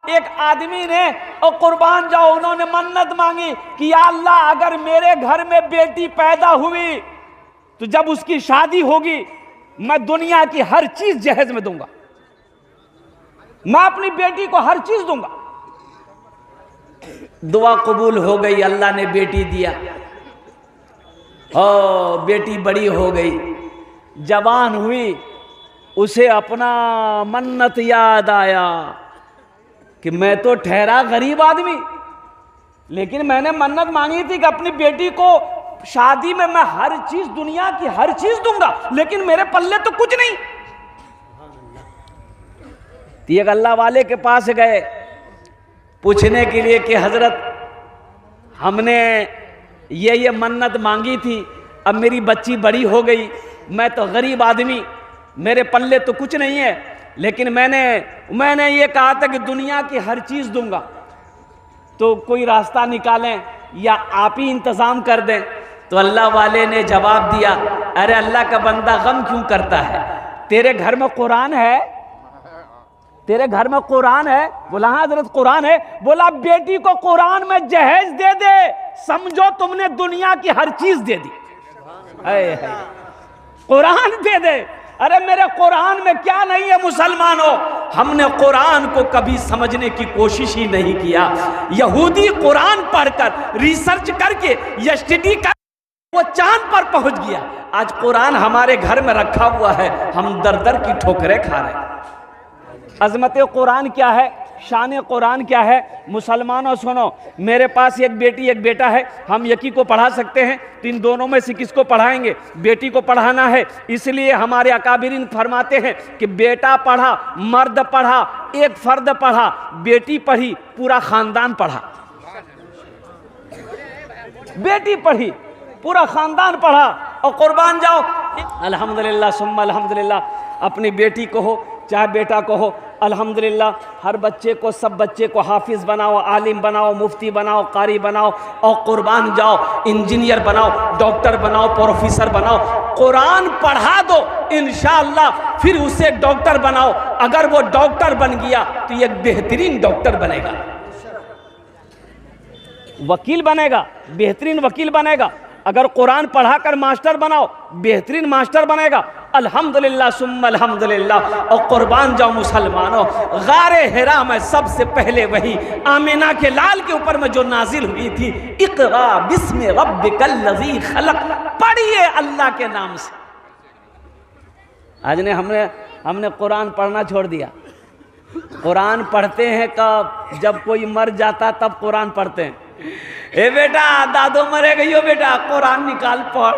एक आदमी ने और कुर्बान जाओ उन्होंने मन्नत मांगी कि या अल्लाह अगर मेरे घर में बेटी पैदा हुई तो जब उसकी शादी होगी मैं दुनिया की हर चीज जहेज में दूंगा, मैं अपनी बेटी को हर चीज दूंगा। दुआ कबूल हो गई, अल्लाह ने बेटी दिया। ओ बेटी बड़ी हो गई, जवान हुई, उसे अपना मन्नत याद आया कि मैं तो ठहरा गरीब आदमी, लेकिन मैंने मन्नत मांगी थी कि अपनी बेटी को शादी में मैं हर चीज, दुनिया की हर चीज दूंगा, लेकिन मेरे पल्ले तो कुछ नहीं। तो एक अल्लाह वाले के पास गए पूछने के लिए कि हजरत हमने ये मन्नत मांगी थी, अब मेरी बच्ची बड़ी हो गई, मैं तो गरीब आदमी, मेरे पल्ले तो कुछ नहीं है, लेकिन मैंने ये कहा था कि दुनिया की हर चीज दूंगा, तो कोई रास्ता निकालें या आप ही इंतजाम कर दें। तो अल्लाह वाले ने जवाब दिया, अरे अल्लाह का बंदा गम क्यों करता है, तेरे घर में कुरान है, तेरे घर में कुरान है। बोला हाँ हजरत कुरान है। बोला बेटी को कुरान में जहेज दे दे, समझो तुमने दुनिया की हर चीज दे दी। कुरान दे दे। अरे मेरे कुरान में क्या नहीं है मुसलमानों, हमने कुरान को कभी समझने की कोशिश ही नहीं किया। यहूदी कुरान पढ़कर रिसर्च करके या स्टडी कर वो चांद पर पहुंच गया। आज कुरान हमारे घर में रखा हुआ है, हम दर दर की ठोकरें खा रहे हैं। अजमत कुरान क्या है, शान कुरान क्या है। मुसलमानों सुनो, मेरे पास एक बेटी एक बेटा है, हम यकी को पढ़ा सकते हैं, तो इन दोनों में से किसको पढ़ाएंगे? बेटी को पढ़ाना है। इसलिए हमारे अकाबिरीन फरमाते हैं कि बेटा पढ़ा, मर्द पढ़ा, एक फर्द पढ़ा, बेटी पढ़ी, पूरा खानदान पढ़ा। बेटी पढ़ी, पूरा खानदान पढ़ा। और कुर्बान जाओ, अल्हम्दुलिल्लाह सुम्मा अल्हम्दुलिल्लाह। अपनी बेटी को हो चाहे बेटा को हो, अल्हम्दुलिल्लाह हर बच्चे को, सब बच्चे को हाफिज बनाओ, आलिम बनाओ, मुफ्ती बनाओ, कारी बनाओ, और कुर्बान जाओ इंजीनियर बनाओ, डॉक्टर बनाओ, प्रोफेसर बनाओ। कुरान पढ़ा दो, इंशाअल्लाह फिर उसे डॉक्टर बनाओ। अगर वो डॉक्टर बन गया तो एक बेहतरीन डॉक्टर बनेगा, वकील बनेगा, बेहतरीन वकील बनेगा। अगर कुरान पढ़ाकर मास्टर बनाओ, बेहतरीन मास्टर बनेगा। अल्हम्दुलिल्लाह सुम्मा अल्हम्दुलिल्लाह। और कुर्बान जाओ मुसलमानों, गारे हिरा में सबसे पहले वही आमिना के लाल के ऊपर में जो नाजिल हुई थी, इक़रा बिस्मि रब्बिकल लज़ी खलक़, पढ़िए अल्लाह के नाम से। आज ने हमने कुरान पढ़ना छोड़ दिया। कुरान पढ़ते हैं कब? जब कोई मर जाता तब कुरान पढ़ते हैं। ए बेटा दादो मरे गई हो, बेटा कुरान निकाल पढ़।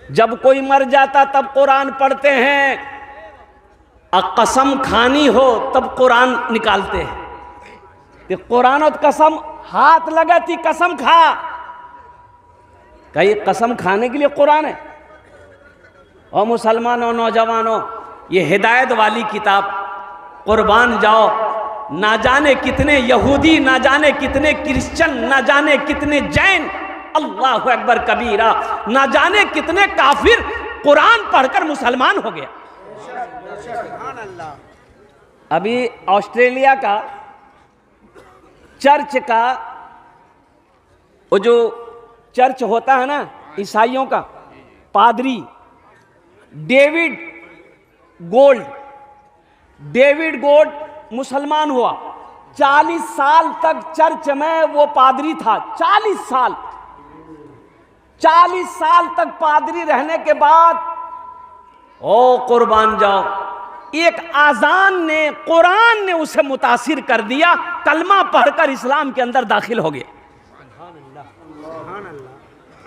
जब कोई मर जाता तब कुरान पढ़ते हैं। कसम खानी हो तब कुरान निकालते हैं। कुरान और कसम हाथ लगाती, कसम खा, कहीं कसम खाने के लिए कुरान है। और मुसलमानों, नौजवानों, ये हिदायत वाली किताब कुर्बान जाओ, ना जाने कितने यहूदी, ना जाने कितने क्रिश्चियन, ना जाने कितने जैन, अल्लाह अकबर कबीरा, ना जाने कितने काफिर कुरान पढ़कर मुसलमान हो गया। अभी ऑस्ट्रेलिया का चर्च का, वो जो चर्च होता है ना ईसाइयों का, पादरी डेविड गोल्ड मुसलमान हुआ। 40 साल तक चर्च में वो पादरी था। 40 साल तक पादरी रहने के बाद, ओ कुर्बान जाओ, एक आजान ने, कुरान ने उसे मुतासिर कर दिया, कलमा पढ़कर इस्लाम के अंदर दाखिल हो गया।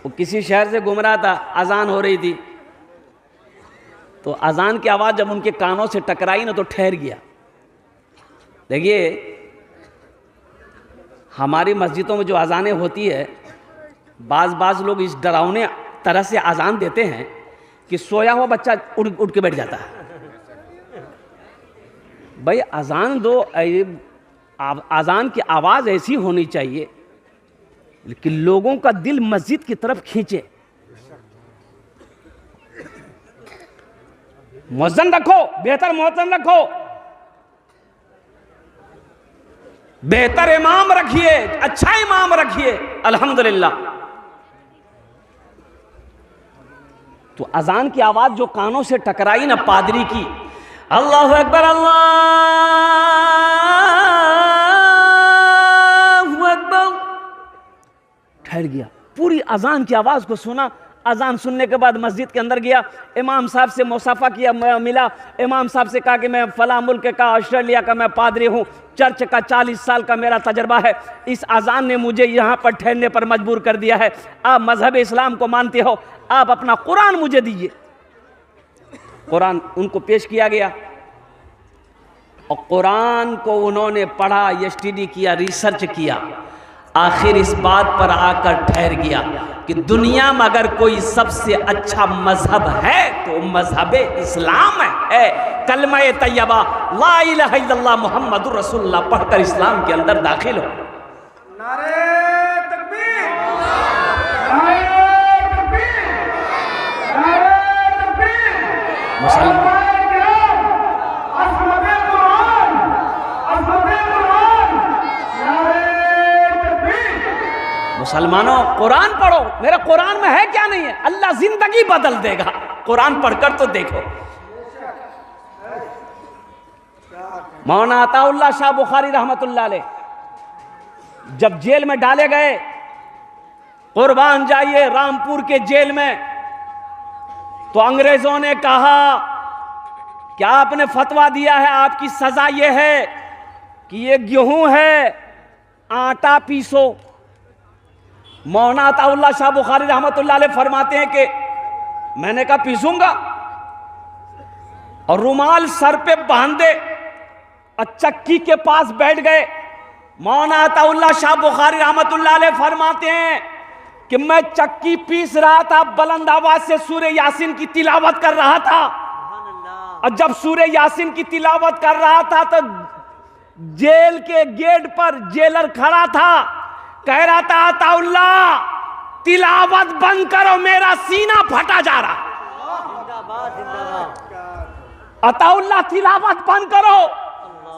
वो किसी शहर से घूम रहा था, अजान हो रही थी, तो अजान की आवाज जब उनके कानों से टकराई ना तो ठहर गया। देखिए हमारी मस्जिदों में जो अजानें होती है, बाज लोग इस डरावने तरह से अजान देते हैं कि सोया हुआ बच्चा उठ के बैठ जाता है। भाई अजान दो, अजान की आवाज़ ऐसी होनी चाहिए लेकिन लोगों का दिल मस्जिद की तरफ खींचे। मुअज्जिन रखो, बेहतर मुअज्जिन रखो, बेहतर इमाम रखिए, अच्छा इमाम रखिए, अल्हम्दुलिल्लाह। तो अजान की आवाज जो कानों से टकराई ना पादरी की, अल्लाहु अकबर अल्लाहु अकबर, ठहर गया, पूरी अजान की आवाज को सुना। अजान सुनने के बाद मस्जिद के अंदर गया, इमाम साहब से मुसाफा किया, मिला, इमाम साहब से कहा कि मैं फला मुल्क का, ऑस्ट्रेलिया का मैं पादरी हूँ, चर्च का 40 साल का मेरा तजर्बा है, इस अजान ने मुझे यहाँ पर ठहरने पर मजबूर कर दिया है, आप मजहब इस्लाम को मानते हो, आप अपना कुरान मुझे दीजिए। कुरान उनको पेश किया गया और कुरान को उन्होंने पढ़ा, स्टडी किया, रिसर्च किया, आखिर इस बात पर आकर ठहर गया कि दुनिया में अगर कोई सबसे अच्छा मजहब है तो मजहब इस्लाम है। कलमा तैयबा ला इलाहा इल्लल्लाह मुहम्मदुर रसूलुल्लाह पढ़कर इस्लाम के अंदर दाखिल हो। नारे तकबीर, नारे तकबीर, नारे तकबीर। मुसलमान मुसलमानों कुरान पढ़ो, मेरा कुरान में है क्या नहीं है, अल्लाह जिंदगी बदल देगा, कुरान पढ़कर तो देखो। मौलाना अताउल्लाह शाह बुखारी रहमतुल्लाह अलैह जब जेल में डाले गए, कुर्बान जाइए रामपुर के जेल में, तो अंग्रेजों ने कहा कि आपने फतवा दिया है, आपकी सजा यह है कि ये गेहूं है, आटा पीसो। मौलाना अताउल्लाह शाह बुखारी रहमतुल्लाह अलैह फरमाते हैं कि मैंने कहा पीसूंगा, और रुमाल सर पे बांधे और चक्की के पास बैठ गए। मौलाना अताउल्लाह शाह बुखारी रहमतुल्लाह अलैह फरमाते हैं कि मैं चक्की पीस रहा था, बुलंद आवाज से सूरह यासीन की तिलावत कर रहा था, और जब सूरह यासीन की तिलावत कर रहा था तो जेल के गेट पर जेलर खड़ा था, कह रहा था अताउल्लाह तिलावत बंद करो, मेरा सीना फटा जा रहा। अताउल्लाह तिलावत बंद करो,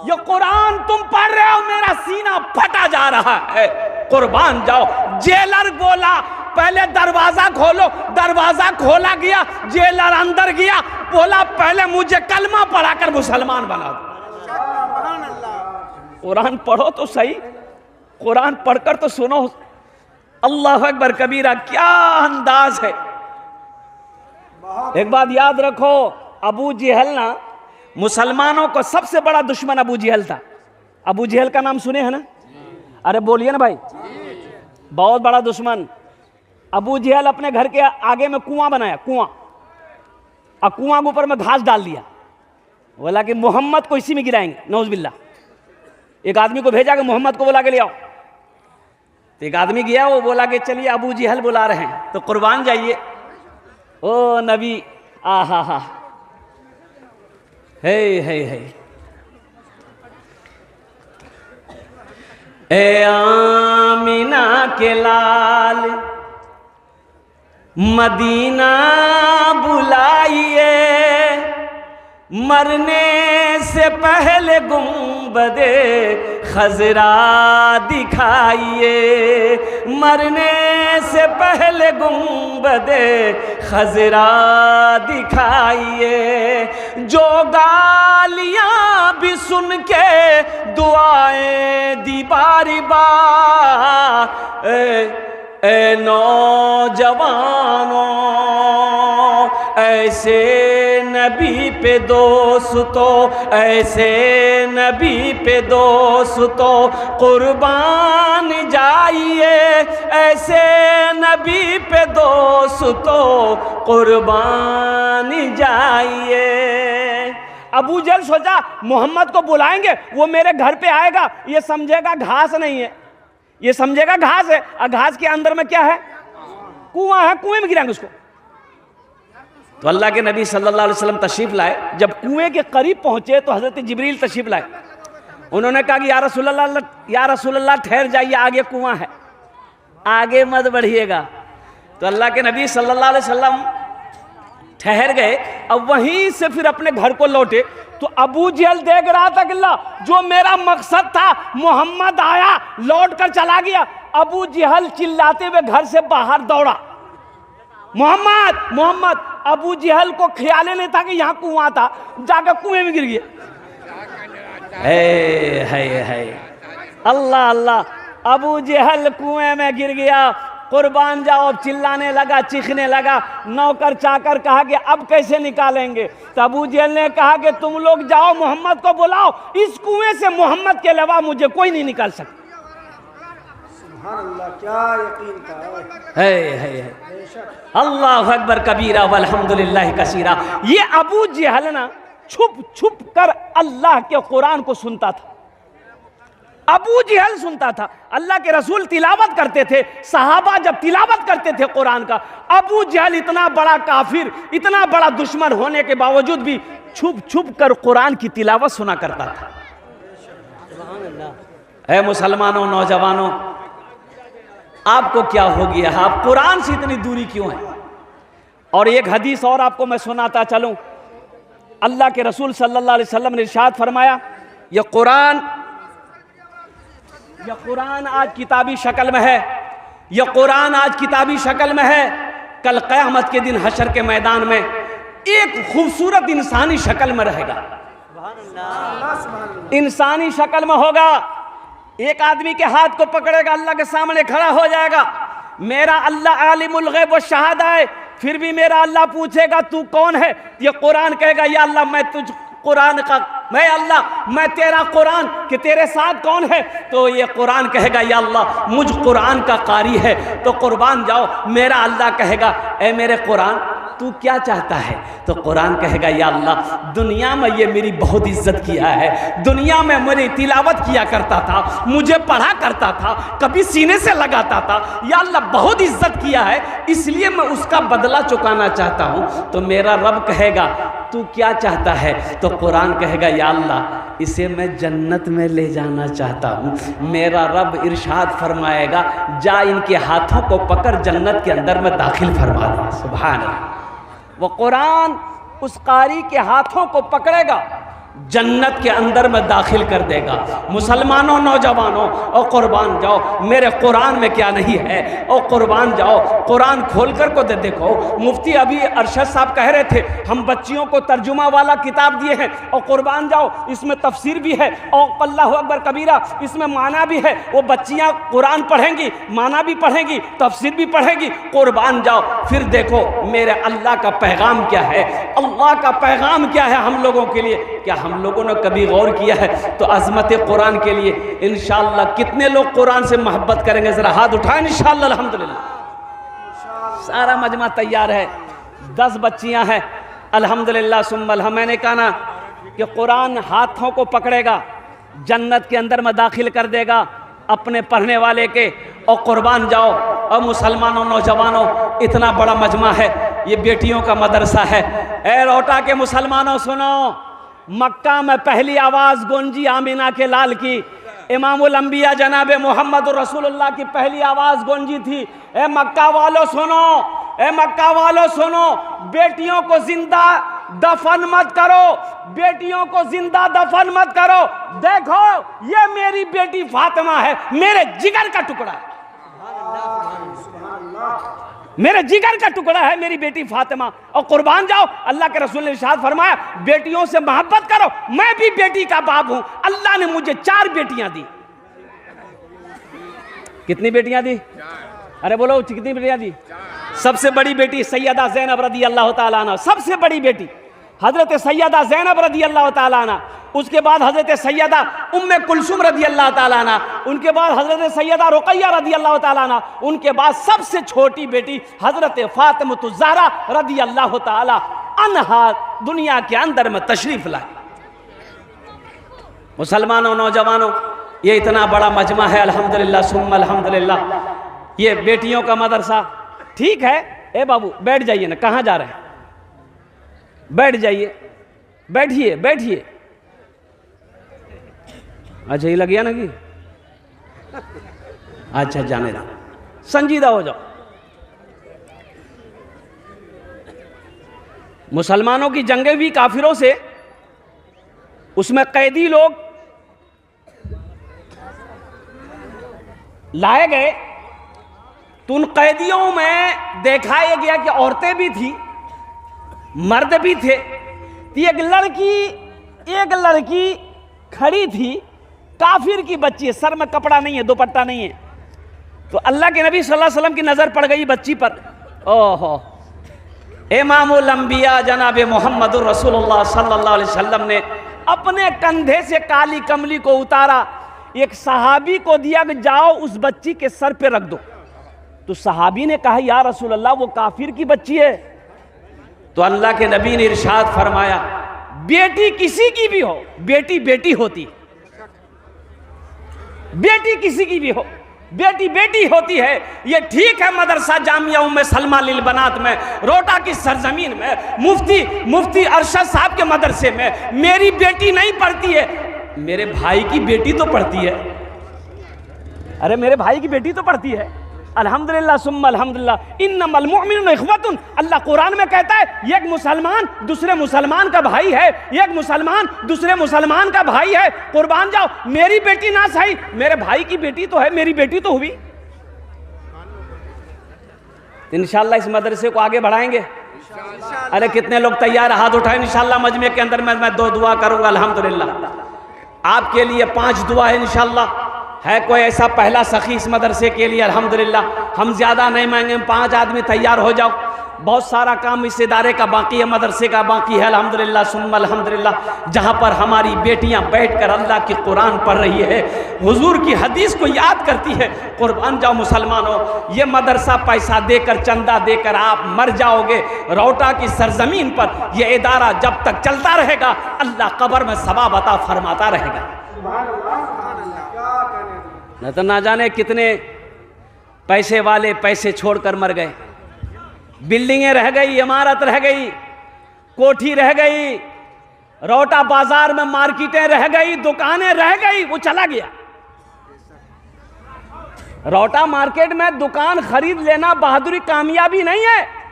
ये कुरान तुम पढ़ रहे हो, मेरा सीना फटा जा रहा है, कुर्बान जाओ। जेलर बोला पहले दरवाजा खोलो, दरवाजा खोला गया, जेलर अंदर गया, बोला पहले मुझे कलमा पढ़ाकर मुसलमान बना दो। कुरान पढ़ो तो सही, कुरान पढ़कर तो सुनो। अल्लाह अकबर कबीरा, क्या अंदाज है। एक बात याद रखो, अबू जहल ना मुसलमानों को सबसे बड़ा दुश्मन अबू जहल था। अबू जहल का नाम सुने हैं ना? अरे बोलिए ना भाई, बहुत बड़ा दुश्मन। अबू जहल अपने घर के आगे में कुआं बनाया, कुआं, और कुआं के ऊपर में घास डाल दिया, बोला कि मोहम्मद को इसी में गिराएंगे, नौज़-बिल्लाह। एक आदमी को भेजा कि मोहम्मद को बुला के ले आओ, तो एक आदमी गया, वो बोला कि चलिए अबू जहल बुला रहे हैं, तो कुर्बान जाइए। ओ नबी, आहा हा, हे ए आमिना के लाल मदीना बुलाइए, मरने से पहले गुंबदे खजरा दिखाइए, मरने से पहले गुंबदे खजरा दिखाइए। जो गालियां भी सुन के दुआएं दी बारी बार, ए नौजवानों ऐसे नबी पे दोस्तों, ऐसे नबी पे दोस्तों कुर्बान जाइए, ऐसे नबी पे दोस्तों कुर्बान जाइए। अबू जहल सोचा मोहम्मद को बुलाएंगे, वो मेरे घर पे आएगा, ये समझेगा घास नहीं है, ये समझेगा घास है, और घास के अंदर में क्या है, कुआं है, कुएं में गिराएंगे उसको। तो अल्लाह के नबी सल्लल्लाहु अलैहि वसल्लम तशरीफ लाए, जब कुएं के करीब पहुंचे तो हजरत जिब्रील तशरीफ लाए। उन्होंने कहा कि या रसूलल्लाह ठहर जाइए, आगे कुआं है, आगे मत बढ़िएगा। तो अल्लाह के नबी सल्लल्लाहु अलैहि वसल्लम ठहर गए। अब वहीं से फिर अपने घर को लौटे तो अबू जहल देख रहा था कि अल्लाह, जो मेरा मकसद था मोहम्मद आया, लौट कर चला गया। अबू जहल चिल्लाते हुए घर से बाहर दौड़ा, मोहम्मद मोहम्मद। अबू जहल को ख्याल नहीं था कि यहाँ कुआं था, जाकर कुएं में गिर गया। है अल्लाह अल्लाह, अबू जहल कुएं में गिर गया। कुर्बान जाओ, अब चिल्लाने लगा, चीखने लगा। नौकर चाकर कहा कि अब कैसे निकालेंगे? तो अबू जहल ने कहा कि तुम लोग जाओ, मोहम्मद को बुलाओ, इस कुएं से मोहम्मद के अलावा मुझे कोई नहीं निकाल सकता। सुभान अल्लाह, क्या यकीन था। है अल्लाहु अकबर कबीरा वल्हम्दुलिल्लाहि कसीरा। ये अबू जहल ना छुप छुप कर अल्लाह के कुरान को सुनता था। अबू जहल सुनता था, अल्लाह के रसूल तिलावत करते थे, सहाबा जब तिलावत करते थे कुरान का, अबू जहल इतना बड़ा काफिर, इतना बड़ा दुश्मन होने के बावजूद भी छुप छुप कर कुरान की तिलावत सुना करता था। ऐ मुसलमानों, नौजवानों, आपको क्या हो गया? आप कुरान से इतनी दूरी क्यों है? और एक हदीस और आपको मैं सुनाता चलूं। अल्लाह के रसूल सल्लल्लाहु अलैहि वसल्लम ने इरशाद फरमाया, यह कुरान आज किताबी शक्ल में है, यह कुरान आज किताबी शक्ल में है। कल क़यामत के दिन हशर के मैदान में एक खूबसूरत इंसानी शक्ल में रहेगा, इंसानी शक्ल में होगा। एक आदमी के हाथ को पकड़ेगा, अल्लाह के सामने खड़ा हो जाएगा। मेरा अल्लाह आलिमुल गैब व शहादा है, फिर भी मेरा अल्लाह पूछेगा तू कौन है? ये कुरान कहेगा, या अल्लाह मैं तुझ कुरान का, मैं अल्लाह मैं तेरा कुरान, कि तेरे साथ कौन है? तो ये कुरान कहेगा, या अल्लाह मुझ कुरान का कारी है। तो कुर्बान जाओ, मेरा अल्लाह कहेगा, ए मेरे कुरान तू क्या चाहता है? तो कुरान कहेगा, या अल्लाह दुनिया में ये मेरी बहुत इज्जत किया है, दुनिया में मेरी तिलावत किया करता था, मुझे पढ़ा करता था, कभी सीने से लगाता था, या अल्लाह बहुत इज्जत किया है, इसलिए मैं उसका बदला चुकाना चाहता हूँ। तो मेरा रब कहेगा, तू क्या चाहता है? तो कुरान कहेगा, या अल्लाह इसे मैं जन्नत में ले जाना चाहता हूँ। मेरा रब इरशाद फरमाएगा, जा इनके हाथों को पकड़ जन्नत के अंदर में दाखिल फरमा दे। सुभान अल्लाह। वो कुरान उस कारी के हाथों को पकड़ेगा, जन्नत के अंदर में दाखिल कर देगा। मुसलमानों, नौजवानों, और कुर्बान जाओ, मेरे कुरान में क्या नहीं है? और कुर्बान जाओ, कुरान खोल कर को देखो। मुफ्ती अभी अरशद साहब कह रहे थे, हम बच्चियों को तर्जुमा वाला किताब दिए हैं, और कुर्बान जाओ इसमें तफसीर भी है, और अल्लाहु अकबर कबीरा इसमें माना भी है। वो बच्चियाँ कुरान पढ़ेंगी, माना भी पढ़ेंगी, तफसीर भी पढ़ेंगी। कुर्बान जाओ, फिर देखो मेरे अल्लाह का पैगाम क्या है, अल्लाह का पैगाम क्या है हम लोगों के लिए। क्या हम लोगों ने कभी गौर किया है? तो अज़मत कुरान के लिए इंशाअल्लाह कितने लोग कुरान से मोहब्बत करेंगे? ज़रा हाथ उठाएं। इंशाअल्लाह, अल्हम्दुलिल्लाह सारा मजमा तैयार है, 10 बच्चियां हैं, अल्हम्दुलिल्लाह सुम्मा। मैंने कहा ना कि कुरान हाथों को पकड़ेगा, जन्नत के अंदर में दाखिल कर देगा अपने पढ़ने वाले के। और कुर्बान जाओ, और मुसलमानों, नौजवानों, इतना बड़ा मजमा है, ये बेटियों का मदरसा है। ए रोटा के मुसलमानों सुनो, मक्का में पहली आवाज़ गूंजी आमिना के लाल की, इमामुल अंबिया जनाब मोहम्मद रसूलुल्लाह की पहली आवाज़ गूंजी थी। ए मक्का वालों सुनो, ए मक्का वालों सुनो, बेटियों को जिंदा दफन मत करो, बेटियों को जिंदा दफन मत करो। देखो ये मेरी बेटी फातिमा है, मेरे जिगर का टुकड़ा है, मेरे जिगर का टुकड़ा है मेरी बेटी फातिमा। और कुर्बान जाओ, अल्लाह के रसूल ने इरशाद फरमाया, बेटियों से मोहब्बत करो। मैं भी बेटी का बाप हूं, अल्लाह ने मुझे 4 बेटियां दी। कितनी बेटियां दी? अरे बोलो कितनी बेटियां दी? सबसे बड़ी बेटी सैयदा ज़ैनब रदी अल्लाह ताला अन्हा, सबसे बड़ी बेटी हजरत सैयदा ज़ैनब रदी अल्लाह ताला अन्हा। उसके बाद हजरत सैयदा उम्मे कुलसुम रदी अल्लाह ताला अन्हा, उनके बाद हजरत सैयदा रुक़ैया रदी अल्लाह ताला अन्हा, उनके बाद सबसे छोटी बेटी हजरत फातिमा ज़हरा रदी अल्लाह ताला अन्हा दुनिया के अंदर में तशरीफ लाई। मुसलमानों, नौजवानों, ये इतना बड़ा मजमा है, अल्हम्दुलिल्लाह सुम्मा अल्हम्दुलिल्लाह। ये बेटियों का मदरसा, ठीक है। ए बाबू बैठ जाइए ना, कहाँ जा रहे हैं? बैठ जाइए, बैठिए बैठिए। अच्छा ये लग गया ना कि अच्छा जाने दो, संजीदा हो जाओ। मुसलमानों की जंगें हुई काफिरों से, उसमें कैदी लोग लाए गए, तो उन कैदियों में देखा यह गया कि औरतें भी थी, मर्द भी थे। तो एक लड़की खड़ी थी, काफिर की बच्ची है, सर में कपड़ा नहीं है, दुपट्टा नहीं है। तो अल्लाह के नबी सल्लल्लाहु अलैहि वसल्लम की नजर पड़ गई बच्ची पर। ओहो, इमामुल अंबिया जनाब मोहम्मदुर रसूलुल्लाह सल्लल्लाहु अलैहि वसल्लम ने अपने कंधे से काली कमली को उतारा, एक सहाबी को दिया कि जाओ उस बच्ची के सर पे रख दो। तो सहाबी ने कहा या रसूल अल्लाह, वो काफिर की बच्ची है। तो अल्लाह के नबी ने इरशाद फरमाया, बेटी किसी की भी हो, बेटी बेटी होती, बेटी किसी की भी हो, बेटी बेटी होती है। ये ठीक है मदरसा जामिया उम्मे सलमा लिल बनात में, रोटा की सरजमीन में, मुफ्ती अरशद साहब के मदरसे में मेरी बेटी नहीं पढ़ती है, मेरे भाई की बेटी तो पढ़ती है। अरे मेरे भाई की बेटी तो पढ़ती है। अल्हम्दुलिल्लाह सुम्मा अल्हम्दुलिल्लाह, इन्नमल मुअमिनूना इख्वतुन। अल्लाह कुरान में कहता है एक मुसलमान दूसरे मुसलमान का भाई है, एक मुसलमान दूसरे मुसलमान का भाई है। कुर्बान जाओ, मेरी बेटी ना सही, मेरे भाई की बेटी तो है, मेरी बेटी तो हुई। इंशाअल्लाह इस मदरसे को आगे बढ़ाएंगे। अरे कितने लोग तैयार, हाथ उठाए। इंशाअल्लाह मजमे के अंदर मैं 2 दुआ करूंगा। अल्हम्दुलिल्लाह आपके लिए 5 दुआ है इंशाअल्लाह। है कोई ऐसा पहला सखी इस मदरसे के लिए? अल्हम्दुलिल्लाह हम ज़्यादा नहीं मांगे, 5 आदमी तैयार हो जाओ। बहुत सारा काम इस इदारे का बाकी है, मदरसे का बाकी है। अल्हम्दुलिल्लाह सुम्मा अल्हम्दुलिल्लाह, जहाँ पर हमारी बेटियाँ बैठकर अल्लाह की कुरान पढ़ रही है, हुजूर की हदीस को याद करती है। कुर्बान जाओ मुसलमानों, ये मदरसा पैसा देकर, चंदा देकर आप मर जाओगे। रोटा की सरजमीन पर यह इदारा जब तक चलता रहेगा, अल्लाह कब्र में सवाब अता फरमाता रहेगा। न तो ना जाने कितने पैसे वाले पैसे छोड़कर मर गए। बिल्डिंगें रह गई, इमारत रह गई, कोठी रह गई, रोटा बाजार में मार्केटें रह गई, दुकानें रह गई, वो चला गया। रोटा मार्केट में दुकान खरीद लेना बहादुरी, कामयाबी नहीं है।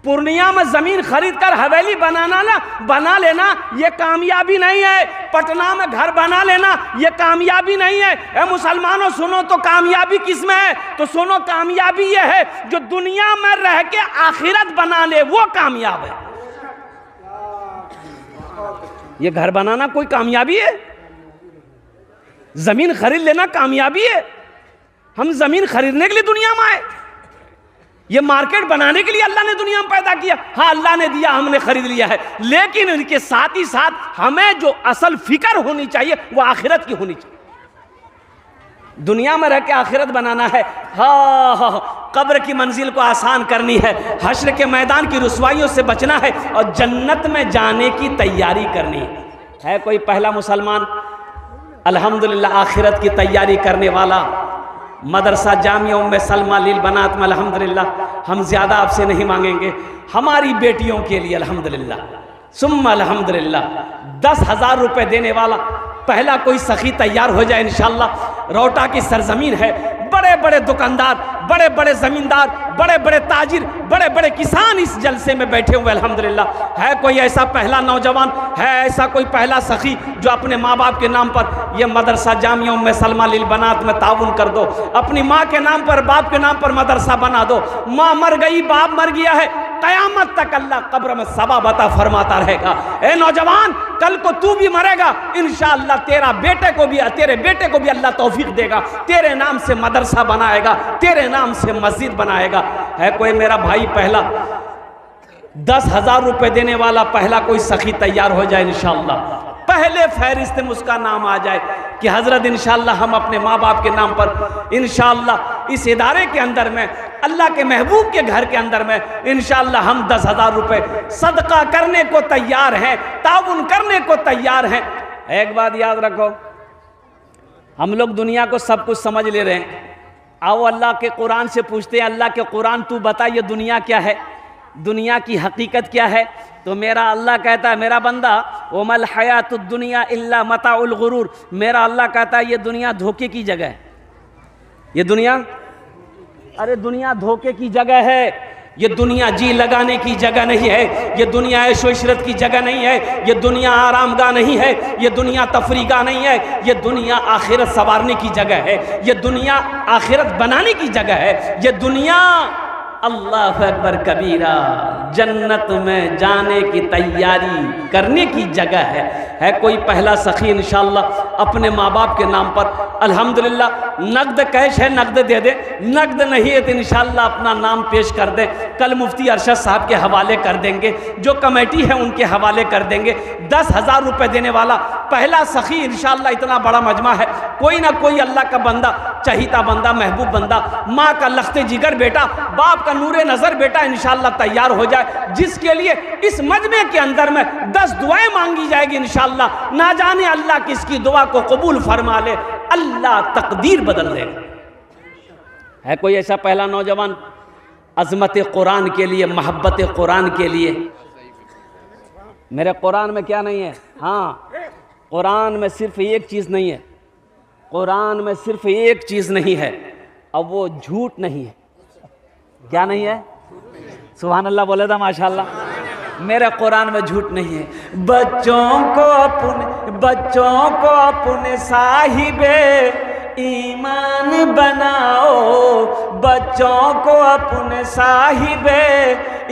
पूर्णिया में जमीन खरीदकर हवेली बना लेना ये कामयाबी नहीं है। पटना में घर बना लेना ये कामयाबी नहीं है। ए मुसलमानों सुनो तो कामयाबी किस में है? तो सुनो, कामयाबी ये है जो दुनिया में रह के आखिरत बना ले, वो कामयाब है। ये घर बनाना कोई कामयाबी है? जमीन खरीद लेना कामयाबी है? हम जमीन खरीदने के लिए दुनिया में आए? ये मार्केट बनाने के लिए अल्लाह ने दुनिया में पैदा किया। हाँ अल्लाह ने दिया, हमने खरीद लिया है, लेकिन इनके साथ ही साथ हमें जो असल फिक्र होनी चाहिए वो आखिरत की होनी चाहिए। दुनिया में रह के आखिरत बनाना है। हाँ, कब्र की मंजिल को आसान करनी है, हश्र के मैदान की रुसवाइयों से बचना है और जन्नत में जाने की तैयारी करनी है। कोई पहला मुसलमान अल्हम्दुलिल्लाह आखिरत की तैयारी करने वाला? मदरसा जामिया उम्मे सलमा लिल बनात में अल्हम्दुलिल्लाह हम ज़्यादा आपसे नहीं मांगेंगे, हमारी बेटियों के लिए अल्हम्दुलिल्लाह सुम्मा अल्हम्दुलिल्लाह 10,000 रुपये देने वाला पहला कोई सखी तैयार हो जाए इंशाअल्लाह। रोटा की सरजमीन है, बड़े बड़े दुकानदार, बड़े बड़े ज़मींदार, बड़े बड़े ताजिर, बड़े बड़े किसान इस जलसे में बैठे हुए अल्हम्दुलिल्लाह। है कोई ऐसा पहला नौजवान, है ऐसा कोई पहला सखी जो अपने माँ बाप के नाम पर यह मदरसा जामिया उम्मे सलमा लिल बनात में ताउन कर दो? अपनी माँ के नाम पर, बाप के नाम पर मदरसा बना दो। माँ मर गई, बाप मर गया है, कयामत तक अल्लाह कब्र में सवाब अता फरमाता रहेगा। ए नौजवान, कल को तू भी मरेगा, इंशाअल्लाह तेरे बेटे को भी अल्लाह तौफीक देगा, तेरे नाम से मदरसा बनाएगा, तेरे नाम से मस्जिद बनाएगा। है कोई मेरा भाई पहला 10,000 रुपये देने वाला पहला कोई सखी तैयार हो जाए इंशाअल्लाह, पहले फहरिस्त में उसका नाम आ जाए कि हजरत इंशाअल्लाह हम अपने माँ बाप के नाम पर इंशाअल्लाह इस इदारे के अंदर में, अल्लाह के महबूब के घर के अंदर में इंशाअल्लाह हम 10,000 रुपये सदका करने को तैयार हैं, ताउन करने को तैयार हैं। एक बात याद रखो, हम लोग दुनिया को सब कुछ समझ ले रहे हैं। आओ अल्लाह के कुरान से पूछते हैं, अल्लाह के कुरान तू बता ये दुनिया क्या है, दुनिया की हकीकत क्या है? तो मेरा अल्लाह कहता है, मेरा बंदा वमल हयातुद दुनिया इल्ला मताउल गुरूर, मेरा अल्लाह कहता है ये दुनिया धोखे की जगह है। ये दुनिया, अरे दुनिया धोखे की जगह है। ये दुनिया जी लगाने की जगह नहीं है, ये दुनिया ऐशो इशरत की जगह नहीं है, ये दुनिया आरामगाह नहीं है, ये दुनिया तफरीगाह नहीं है, ये दुनिया आखिरत संवारने की जगह है, ये दुनिया आखिरत बनाने की जगह है, ये दुनिया अल्लाह अकबर कबीरा जन्नत में जाने की तैयारी करने की जगह है कोई पहला सखी इंशाअल्लाह अपने माँ बाप के नाम पर अल्हम्दुलिल्लाह नकद कैश है नकद दे दे, नकद नहीं है तो इंशाअल्लाह अपना नाम पेश कर दे, कल मुफ्ती अरशद साहब के हवाले कर देंगे, जो कमेटी है उनके हवाले कर देंगे। 10,000 रुपये देने वाला पहला सखी इंशाअल्लाह। इतना बड़ा मजमा है, कोई ना कोई अल्लाह का बंदा, चहीता बंदा, महबूब बंदा, माँ का लख्ते जिगर बेटा, बाप का नूरे नज़र बेटा इंशाअल्लाह तैयार हो जाए, जिसके लिए इस मजमे के अंदर में 10 दुआएं मांगी जाएगी इंशाअल्लाह। ना जाने अल्लाह किसकी दुआ को कबूल फरमा ले, अल्लाह तकदीर बदल देगा। है कोई ऐसा पहला नौजवान अज़मत कुरान के लिए, मोहब्बत कुरान के लिए? मेरे कुरान में क्या नहीं है? हाँ, कुरान में सिर्फ एक चीज़ नहीं है, कुरान में सिर्फ एक चीज़ नहीं है, अब वो झूठ नहीं है। क्या नहीं है? सुभान अल्लाह बोले था माशाअल्लाह। मेरे कुरान में झूठ नहीं है। बच्चों को अपने साहिबे ईमान बनाओ, बच्चों को अपने साहिबे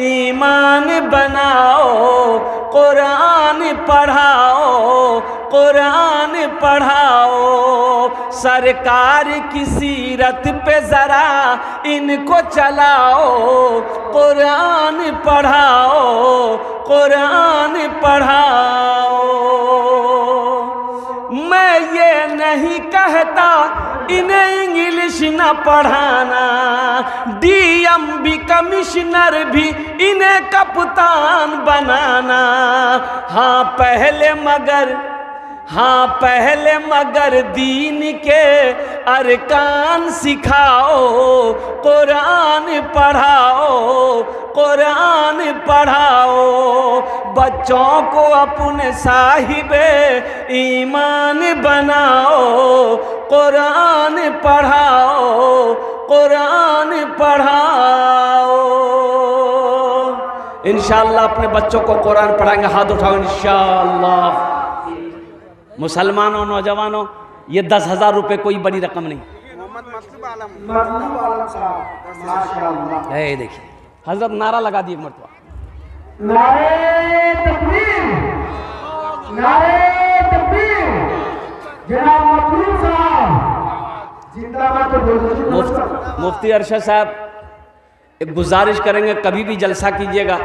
ईमान बनाओ, कुरान पढ़ाओ, कुरान पढ़ाओ, सरकार की सीरत पे ज़रा इनको चलाओ, कुरान पढ़ाओ, कुरान पढ़ाओ। मैं ये नहीं कहता इन्हें इंग्लिश न पढ़ाना, DMB कमिश्नर भी इन्हें कप्तान बनाना। हाँ पहले मगर दीन के अरकान सिखाओ, कुरान पढ़ाओ, कुरान पढ़ाओ, बच्चों को अपने साहिबे ईमान बनाओ, कुरान पढ़ाओ, कुरान पढ़ाओ। इंशाअल्लाह अपने बच्चों को कुरान पढ़ाएंगे, हाथ उठाओ इंशाअल्लाह। मुसलमानों, नौजवानों, ये 10,000 रुपये कोई बड़ी रकम नहीं है। देखिए हजरत नारा लगा दिए मरतबा, नारे तकबीर, नारे तकबीर, जनाब मतलूब साहब जिंदाबाद। मुफ्ती अरशद साहब एक गुजारिश करेंगे, कभी भी जलसा कीजिएगा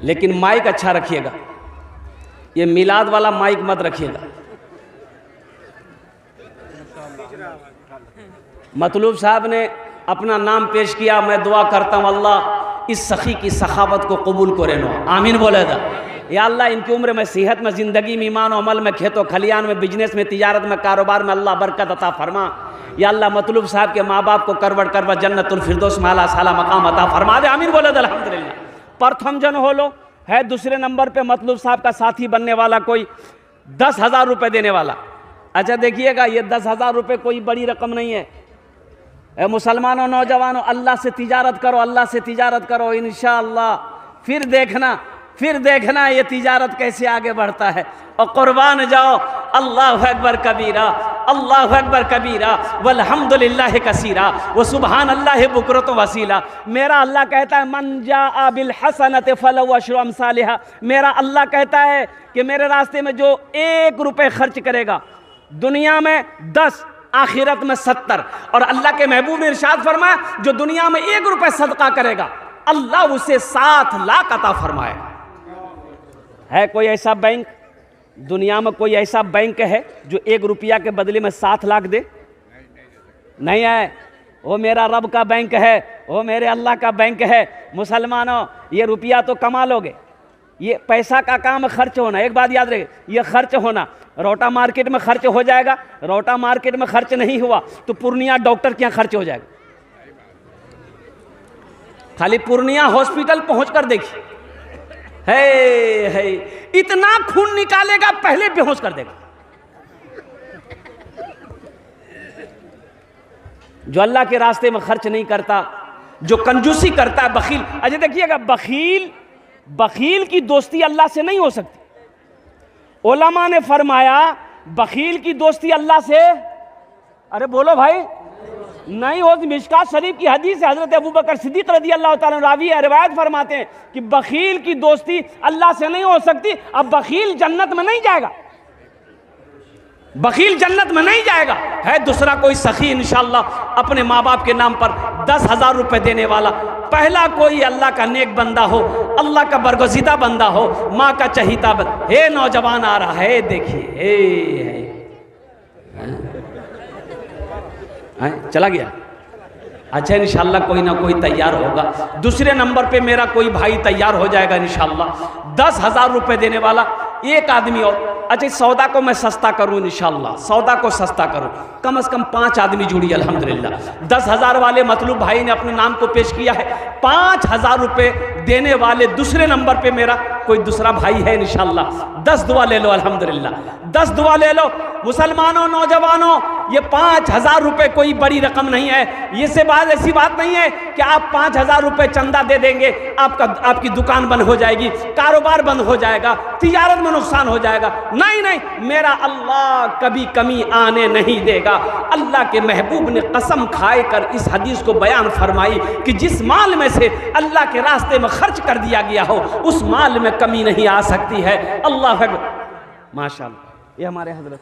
लेकिन माइक अच्छा रखिएगा, ये मिलाद वाला माइक मत रखिएगा। मतलूब साहब ने अपना नाम पेश किया, मैं दुआ करता हूँ अल्लाह इस सखी की सखावत को कबूल करे नो, आमीन बोले था। या अल्लाह इनकी उम्र में, सेहत में, ज़िंदगी में, ईमान और अमल में, खेतों खलियान में, बिजनेस में, तिजारत में, कारोबार में अल्लाह बरकत अता फरमा। या अल्लाह मतलूब साहब के माँ बाप को करवट जन्नतुल फिरदौस में आला साला मकाम अता फरमा दे, आमीन बोले थे अल्हम्दुलिल्लाह। प्रथम जन हो लो है, दूसरे नंबर पे मतलूब साहब का साथी बनने वाला कोई 10,000 रुपये देने वाला। अच्छा देखिएगा, ये 10,000 रुपये कोई बड़ी रकम नहीं है। मुसलमानों, नौजवानों, अल्लाह से तिजारत करो, अल्लाह से तिजारत करो इंशाअल्लाह। फिर देखना ये तिजारत कैसे आगे बढ़ता है। और कुर्बान जाओ, अल्लाह अकबर कबीरा, अल्लाह अकबर कबीरा, वल्हम्दुलिल्लाह कसीरा, व सुबहान अल्लाह बुकरत वसीला। मेरा अल्लाह कहता है मन जाअ बिल हसनत फलहु अशरु अमसालिहा। मेरा अल्लाह कहता है कि मेरे रास्ते में जो 1 रुपये खर्च करेगा, दुनिया में 10, आखिरत में 70। और अल्लाह के महबूब ने इरशाद फरमाया, जो दुनिया में 1 रुपये सदका करेगा अल्लाह उसे 7 लाख अता फरमाएगा। है कोई ऐसा बैंक दुनिया में, कोई ऐसा बैंक है जो 1 रुपया के बदले में 7 लाख दे? नहीं है। वो मेरा रब का बैंक है, वो मेरे अल्लाह का बैंक है। मुसलमानों, ये रुपया तो कमा लोगे, ये पैसा का काम खर्च होना। एक बात याद रहे, ये खर्च होना, रोटा मार्केट में खर्च हो जाएगा, रोटा मार्केट में खर्च नहीं हुआ तो पूर्णिया डॉक्टर के यहाँ खर्च हो जाएगा। खाली पूर्णिया हॉस्पिटल पहुंचकर देखिए, है इतना खून निकालेगा पहले बेहोश कर देगा। जो अल्लाह के रास्ते में खर्च नहीं करता, जो कंजूसी करता है, बखील। अच्छा देखिएगा, बखील की दोस्ती अल्लाह से नहीं हो सकती। उलमा ने फरमाया बखील की दोस्ती अल्लाह से, अरे बोलो भाई, नहीं हो। मिशकात शरीफ की हदीस है, हजरत अबू बकर सिद्दीक रज़ी अल्लाह ताला रावी है, रिवायत फरमाते हैं कि बखील की दोस्ती अल्लाह से नहीं हो सकती। अब बखील जन्नत में नहीं जाएगा, बखील जन्नत में नहीं जाएगा। है दूसरा कोई सखी इंशाअल्लाह अपने माँ बाप के नाम पर 10,000 रुपए देने वाला, पहला कोई अल्लाह का नेक बंदा हो, अल्लाह का बरगज़िदा बंदा हो, माँ का चहीता बंदा। हे नौजवान आ रहा है, देखिए चला गया। अच्छा इंशाअल्लाह कोई ना कोई तैयार होगा। दूसरे नंबर पे मेरा कोई भाई तैयार हो जाएगा इंशाअल्लाह, 10,000 रुपए देने वाला एक आदमी। और अच्छा इस सौदा को मैं सस्ता करूँ इंशाअल्लाह, सौदा को सस्ता करूँ, कम से कम 5 आदमी जुड़ी अल्हम्दुलिल्लाह। 10,000 वाले मतलूब भाई ने अपने नाम को पेश किया है। 5,000 रुपए देने वाले दूसरे नंबर पे मेरा कोई दूसरा भाई है इंशाअल्लाह। 10 दुआ ले लो अल्हम्दुलिल्लाह, 10 दुआ ले लो। मुसलमानों, नौजवानों, ये 5,000 रुपए कोई बड़ी रकम नहीं है। ये से बात ऐसी बात नहीं है कि आप 5,000 रुपए चंदा दे देंगे, आपकी दुकान बंद हो जाएगी, कारोबार बंद हो जाएगा, तिजारत में नुकसान हो जाएगा। नहीं नहीं, मेरा अल्लाह कभी कमी आने नहीं देगा। अल्लाह के महबूब ने कसम खाए कर इस हदीस को बयान फरमाई कि जिस माल में से अल्लाह के रास्ते में खर्च कर दिया गया हो, उस माल में कमी नहीं आ सकती है। अल्लाह अकबर, माशाअल्लाह। ये हमारे हजरत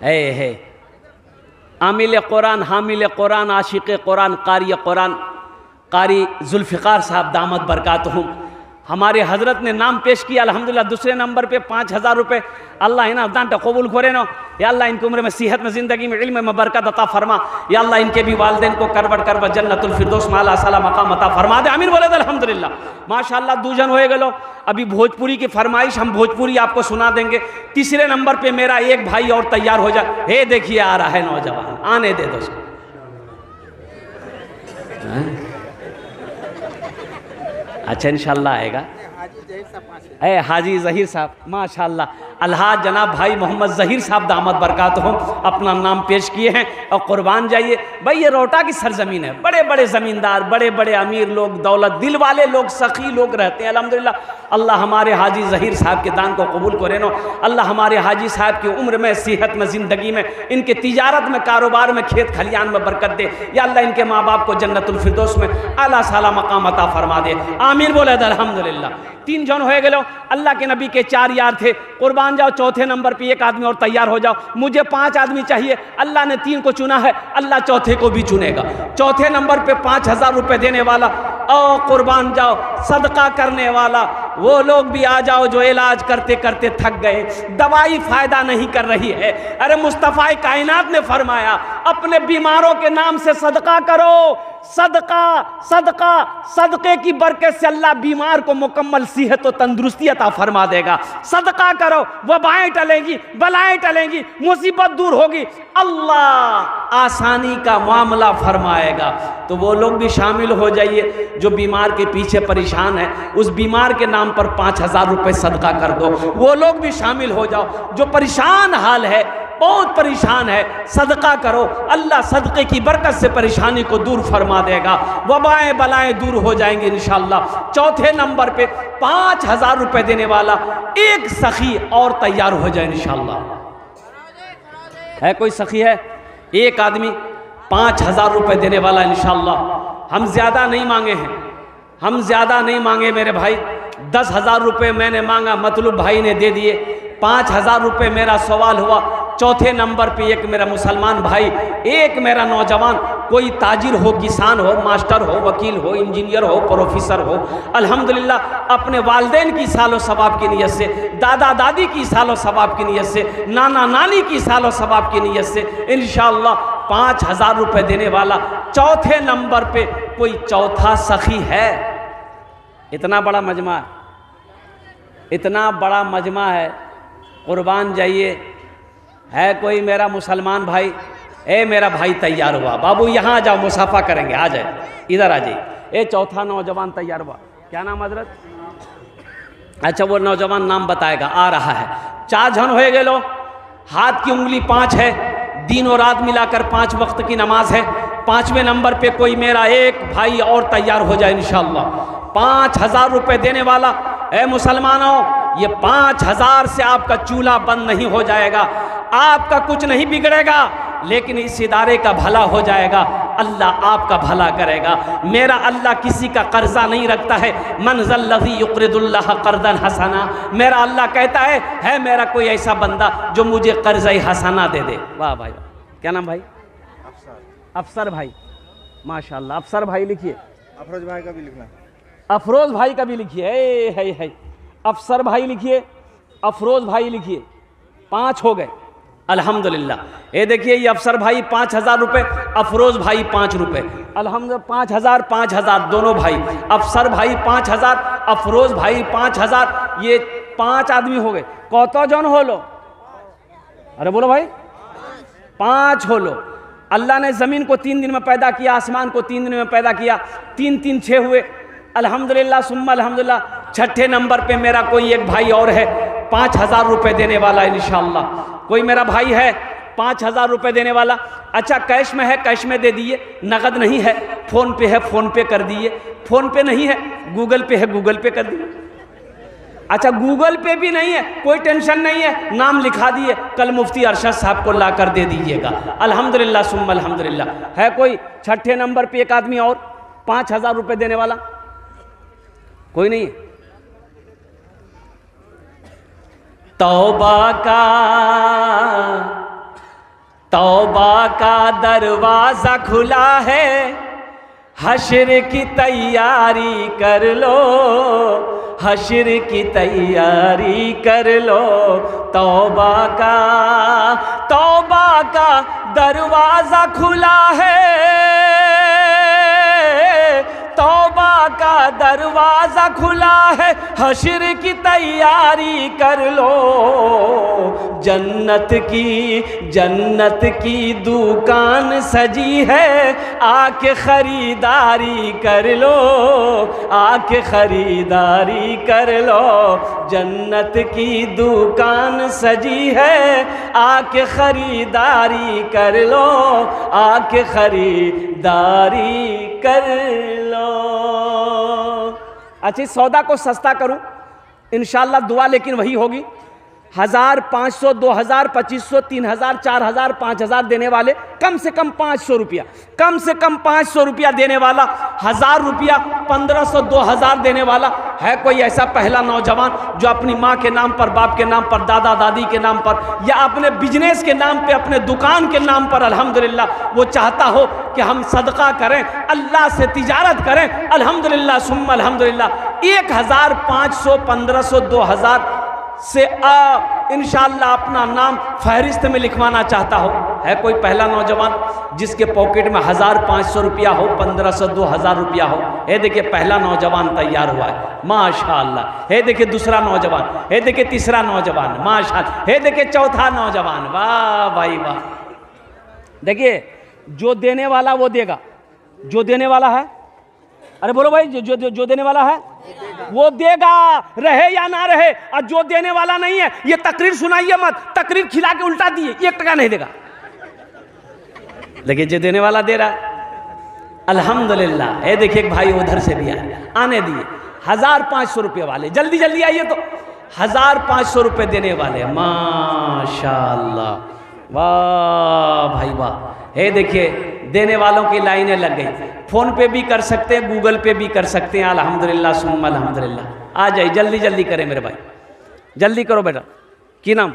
है आमिल कुरान, हामिल कुरान, आशिक कुरान, कारी जुल्फ़िकार साहब दामत बरकातहुम, हमारे हजरत ने नाम पेश किया अल्हम्दुलिल्लाह। दूसरे नंबर पे 5,000 रुपये। अल्लाह इना दांटा कबूल करे नो, या अल्लाह इनकी उम्र में, सेहत में, ज़िंदगी में, इल्म में बरकत अता फरमा। या अल्लाह इनके भी वालिदैन को करबट जन्नतुल फिरदौस में आला साला मकाम अता फरमा दे। आमीन बोले अल्हम्दुलिल्लाह। माशाअल्लाह दूजन हो गए। अभी भोजपुरी की फरमाइश, हम भोजपुरी आपको सुना देंगे। तीसरे नंबर पर मेरा एक भाई और तैयार हो जाए। हे देखिए आ रहा है नौजवान, आने दे दो। अच्छा इंशाअल्लाह आएगा। हाजी ज़हीर साहब, माशाअल्लाह, अलहाज जनाब भाई मोहम्मद ज़हीर साहब दामत बरकातहुम अपना नाम पेश किए हैं। और कुर्बान जाइए भाई, ये रोटा की सरजमीन है। बड़े बड़े ज़मींदार, बड़े बड़े अमीर लोग, दौलत दिल वाले लोग, सखी लोग रहते हैं अल्हम्दुलिल्लाह। अल्लाह हमारे हाजी ज़हीर साहब के दान को कबूल करे नो। अल्लाह हमारे हाजी साहब की उम्र में, सेहत में, ज़िंदगी में, इनके तिजारत में, कारोबार में, खेत खलियान में बरकत दे। या अल्लाह इनके माँ बाप को जन्नतुल फिरदौस में आला साला मकाम अता फरमा दे। आमीन बोले अल्हम्दुलिल्लाह। 3 जन हो गए। अल्लाह के नबी के 4 यार थे। कुर्बान जाओ, चौथे नंबर पे एक आदमी और तैयार हो जाओ। मुझे 5 आदमी चाहिए, अल्लाह ने 3 को चुना है, अल्लाह चौथे को भी चुनेगा। चौथे नंबर पे 5,000 रुपए देने वाला, और कुर्बान जाओ सदका करने वाला। वो लोग भी आ जाओ जो इलाज करते करते थक गए, दवाई फायदा नहीं कर रही है। अरे मुस्तफ़ा कायनात ने फरमाया अपने बीमारों के नाम से सदका करो। सदका सदका सदक़े की बरकत से अल्लाह बीमार को मुकम्मल सेहत और तंदुरुस्ती अता फरमा देगा। सदका करो, वबाएं टलेंगी, बलाएं टलेंगी, मुसीबत दूर होगी, अल्लाह आसानी का मामला फरमाएगा। तो वो लोग भी शामिल हो जाइए जो बीमार के पीछे परेशान है, उस बीमार के नाम पर 5,000 रुपये सदका कर दो। वो लोग भी शामिल हो जाओ जो परेशान हाल है, बहुत परेशान है, सदका करो। अल्लाह सदक़े की बरकत से परेशानी को दूर फरमा देगा, वबाएं बलाएं दूर हो जाएंगी इंशाअल्लाह। चौथे नंबर पे 5,000 रुपये देने वाला एक सखी और तैयार हो जाए इंशाअल्लाह। है कोई सखी है? एक आदमी 5,000 रुपये देने वाला इंशाअल्लाह। हम ज़्यादा नहीं मांगे हैं, हम ज़्यादा नहीं मांगे मेरे भाई। 10,000 रुपये मैंने मांगा, मतलब भाई ने दे दिए। 5,000 रुपये मेरा सवाल हुआ। चौथे नंबर पे एक मेरा मुसलमान भाई, एक मेरा नौजवान, कोई ताजिर हो, किसान हो, मास्टर हो, वकील हो, इंजीनियर हो, प्रोफेसर हो, अल्हम्दुलिल्लाह अपने वालिदैन की सालो सवाब की नीयत से, दादा दादी की सालो सवाब की नीयत से, नाना नानी की सालो सवाब की नीयत से इंशाअल्लाह 5,000 रुपये देने वाला चौथे नंबर पे कोई चौथा सखी है। इतना बड़ा मजमा, इतना बड़ा मजमा है। कुर्बान जाइए, है कोई मेरा मुसलमान भाई? ए मेरा भाई तैयार हुआ, बाबू यहाँ आ जाओ, मुसाफा करेंगे, आ जाए, इधर आ जाइए। ए चौथा नौजवान तैयार हुआ, क्या नाम हजरत? अच्छा वो नौजवान नाम बताएगा, आ रहा है। 4 जन हो गए लो, हाथ की उंगली 5 है, दिन और रात मिलाकर 5 वक्त की नमाज है। 5वें नंबर पे कोई मेरा एक भाई और तैयार हो जाए इंशाअल्लाह। 5,000 रुपये देने वाला। ए मुसलमानों, ये 5,000 से आपका चूल्हा बंद नहीं हो जाएगा, आपका कुछ नहीं बिगड़ेगा, लेकिन इस इदारे का भला हो जाएगा। अल्लाह आपका भला करेगा। मेरा अल्लाह किसी का कर्जा नहीं रखता है। मन ज़ल्लज़ी युक़रिदुल्लाह क़र्ज़न हसना। मेरा अल्लाह कहता है मेरा कोई ऐसा बंदा जो मुझे कर्ज़ हसना दे दे। वाह भाई, क्या नाम भाई? अफसर भाई, माशाल्लाह। अफसर भाई लिखिए, अफरोज भाई का भी लिखना, अफरोज भाई का भी लिखिए। है अफसर भाई लिखिए, अफरोज भाई लिखिए। 5 हो गए अल्हम्दुलिल्लाह। ये देखिए, ये अफसर भाई 5,000 रुपये, अफरोज भाई 5 रुपये। अल्हम्दुलिल्लाह 5,000 दोनों भाई। अफसर भाई 5,000, अफरोज भाई 5,000। ये 5 आदमी हो गए। कौतो जन हो लो? अरे बोलो भाई, 5 हो लो। अल्लाह ने ज़मीन को 3 दिन में पैदा किया, आसमान को 3 दिन में पैदा किया। 3 3 6 हुए। अल्हम्दुलिल्लाह सुम्मा अल्हम्दुलिल्लाह। 6ठे नंबर पे मेरा कोई एक भाई और है, 5,000 रुपये देने वाला इंशाअल्लाह। कोई मेरा भाई है 5,000 रुपये देने वाला। अच्छा, कैश में है, कैश में दे दिए। नगद नहीं है, फ़ोन पे है, फ़ोन पे कर दिए। फ़ोन पे नहीं है, गूगल पे है, गूगल पे कर दिए। अच्छा, गूगल पे भी नहीं है, कोई टेंशन नहीं है, नाम लिखा दिए, कल मुफ्ती अरशद साहब को ला कर दे दीजिएगा। अल्हम्दुलिल्लाह सुम्मा अल्हम्दुलिल्लाह। है कोई 6ठे नंबर पे एक आदमी और 5,000 रुपये देने वाला? कोई नहीं है? तौबा का दरवाज़ा खुला है, हश्र की तैयारी कर लो, हश्र की तैयारी कर लो। तौबा का दरवाज़ा खुला है, तौबा का दरवाज़ा खुला है, हश्र की तैयारी कर लो। जन्नत की दुकान सजी है, आके खरीदारी कर लो, आके खरीदारी कर लो। जन्नत की दुकान सजी है, आके खरीदारी कर लो, आके खरीदारी कर लो। अच्छी सौदा को सस्ता करूं इंशाअल्लाह, दुआ लेकिन वही होगी। 1,000, 500, 2,000, 2,500, 3,000, 4,000, 5,000 देने वाले कम से कम 500 रुपया, कम से कम 500 रुपया देने वाला, 1,000 रुपया, 1,500, 2,000 देने वाला। है कोई ऐसा पहला नौजवान जो अपनी माँ के नाम पर, बाप के नाम पर, दादा दादी के नाम पर, या अपने बिजनेस के नाम पे, अपने दुकान के नाम पर अल्हम्दुलिल्लाह वो चाहता हो कि हम सदका करें, अल्लाह से तिजारत करें? अल्हम्दुलिल्लाह सुम्मा अल्हम्दुलिल्लाह। 1,000, 500, 1,500, 2,000 से इंशाअल्लाह अपना नाम फहरिस्त में लिखवाना चाहता हो? है कोई पहला नौजवान जिसके पॉकेट में 1,000, 500 रुपया हो, 1,500, 2,000 रुपया हो? ये देखिए पहला नौजवान तैयार हुआ है, माशाअल्लाह। ये देखिए दूसरा नौजवान, ये देखिए तीसरा नौजवान, माशाअल्लाह। ये देखिए चौथा नौजवान, वाह भाई वाह। देखिए जो देने वाला वो देगा, जो देने वाला है, अरे बोलो भाई, जो देने वाला है वो देगा, रहे या ना रहे। और जो देने वाला नहीं है, ये तकरीर सुनाइए मत, तकरीर खिला के उल्टा दिए, 1 टका नहीं देगा। लेकिन जो देने वाला दे रहा, अल्हम्दुलिल्लाह। ये देखिए एक भाई उधर से भी आने दिए, 1,000, 500 रुपये वाले, जल्दी जल्दी आइए। तो 1,000, 500 रुपये देने वाले, माशाअल्लाह, वाह भाई वाह। ये देखिए देने वालों की लाइनें लग गई। फ़ोन पे भी कर सकते हैं, गूगल पे भी कर सकते हैं। अल्हम्दुलिल्लाह सुम्मा अल्हम्दुलिल्लाह। आ जाइए, जल्दी जल्दी करें मेरे भाई, जल्दी करो बेटा। की नाम?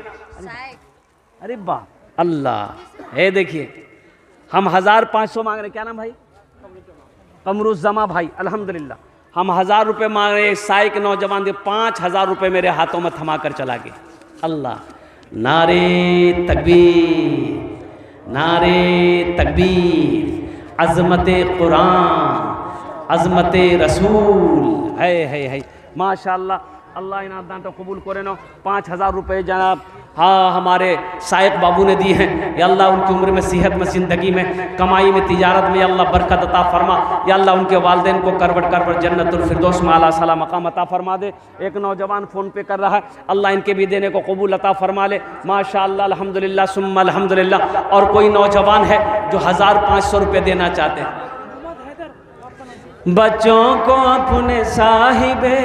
अरे वाह अल्लाह। ये देखिए हम 1,000, 500 मांग रहे, क्या नाम भाई? कमरुज़्ज़मा भाई। अल्हम्दुलिल्लाह हम 1,000 रुपये मांग रहे। साई के नौजवान दे 5,000 रुपये मेरे हाथों में थमा कर चला गया। अल्लाह। नारे तकबीर, नारे तकबीर, अज़मत कुरान, अज़मत रसूल। है माशाअल्लाह। अल्लाह इनाम दान तो कबूल करे ना। 5,000 रुपये जनाब हाँ हमारे शायक बाबू ने दी हैं, या अल्लाह उनकी उम्र में, सेहत में, ज़िंदगी में, कमाई में, तिजारत में या अल्लाह बरकत अता फरमा। या अल्लाह उनके वालिदैन को करवट जन्नतुल फिरदौस में आला साला मकाम अता फरमा दे। एक नौजवान फ़ोन पे कर रहा है, अल्लाह इनके भी देने को कबूल अता फरमा ले। माशाअल्लाह अल्हम्दुलिल्लाह सुम्मा अल्हम्दुलिल्लाह। और कोई नौजवान है जो 1500 रुपये देना चाहते हैं। बच्चों को अपने साहिबे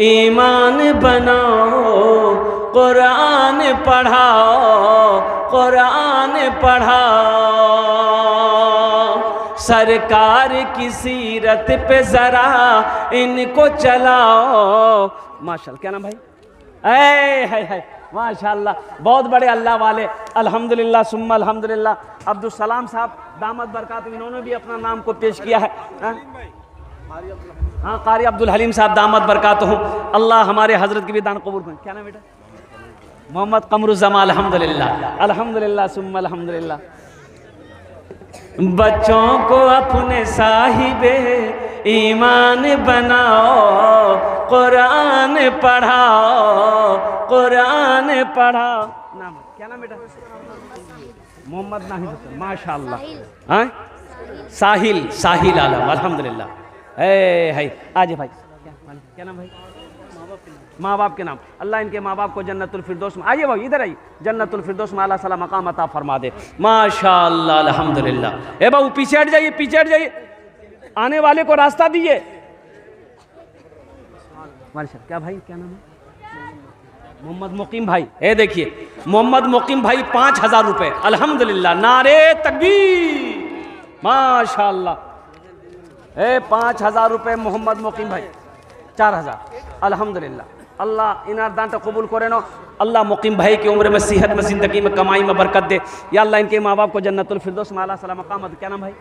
ईमान बनाओ, कुरान पढ़ाओ, कुरान पढ़ाओ, सरकार की सीरत पे ज़रा इनको चलाओ। माशाअल्लाह, क्या नाम भाई? है माशाअल्लाह, बहुत बड़े अल्लाह वाले। अल्हम्दुलिल्लाह सुम्मा अल्हम्दुलिल्लाह। अब्दुल सलाम साहब दामद बरकात, इन्होंने भी अपना नाम को पेश किया है। हाँ कारी अब्दुल हलीम साहब दामद बरकात हूँ। अल्लाह हमारे हजरत की भी दान कबूल करें। क्या नाम बेटा? मोहम्मद कमरुज़्ज़मा अल्हम्दुलिल्लाह अल्हम्दुलिल्लाह सुम्मा अल्हम्दुलिल्लाह। बच्चों को अपने साहिबे ईमान बनाओ, कुरान पढ़ाओ, कुरान पढ़ाओ। नाम क्या नाम बेटा? मोहम्मद नाहिद माशाअल्लाह। हाँ साहिल, साहिल आलम अल्हम्दुलिल्लाह। है आज भाई क्या नाम भाई? माँ बाप के नाम। अल्लाह इनके माँ बाप को जन्नतुल फिरदौस में, आइए भाई इधर आइए, जन्नतुल फिरदौस में आला साला मकाम अता फरमा दे। माशाअल्लाह अल्हम्दुलिल्लाह। ए बाबू पीछे हट जाइए, पीछे हट जाइए, आने वाले को रास्ता दीजिए। माशाअल्लाह। क्या भाई क्या नाम है? मोहम्मद मुकीम भाई। ए देखिए मोहम्मद मुकीम भाई 5000 रुपये अल्हम्दुलिल्लाह। नारे तकबीर माशाअल्लाह। 5000 रुपये मोहम्मद मुकीम भाई। 4000 अल्हम्दुलिल्लाह। अल्लाह इनार दान कबूल करे नो। अल्लाह मुकीम भाई की उम्र में, सेहत में, ज़िंदगी में, कमाई में बरकत दे। या अल्लाह इनके माँ बाप को जन्नतुल फिरदौस में आला साला मकाम। क्या नाम भाई?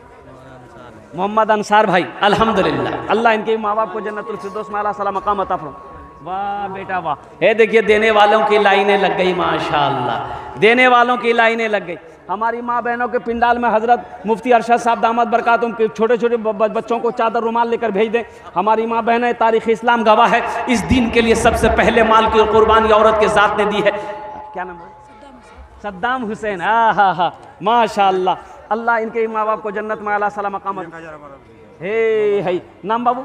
मोहम्मद अंसार भाई अल्हम्दुलिल्लाह। अल्लाह इनके माँ बाप को जन्नतुल फिरदौस में आला साला मकाम अता फरमा। वाह बेटा वाह। है देखिए देने वालों की लाइनें लग गई माशाअल्लाह, देने वालों की लाइनें लग गई। हमारी माँ बहनों के पिंडाल में हज़रत मुफ्ती अरशद साहब दामद बरकात उनके छोटे छोटे बच्चों को चादर रुमाल लेकर भेज दें। हमारी माँ बहनें, तारीख़ इस्लाम गवाह है, इस दीन के लिए सबसे पहले माल की कुर्बानी औरत के ज़ात ने दी है। क्या नाम है? सद्दाम हुसैन। हा माशाअल्लाह। अल्लाह इनके माँ बाप को जन्नत में आला साला मकाम। है नाम बाबू?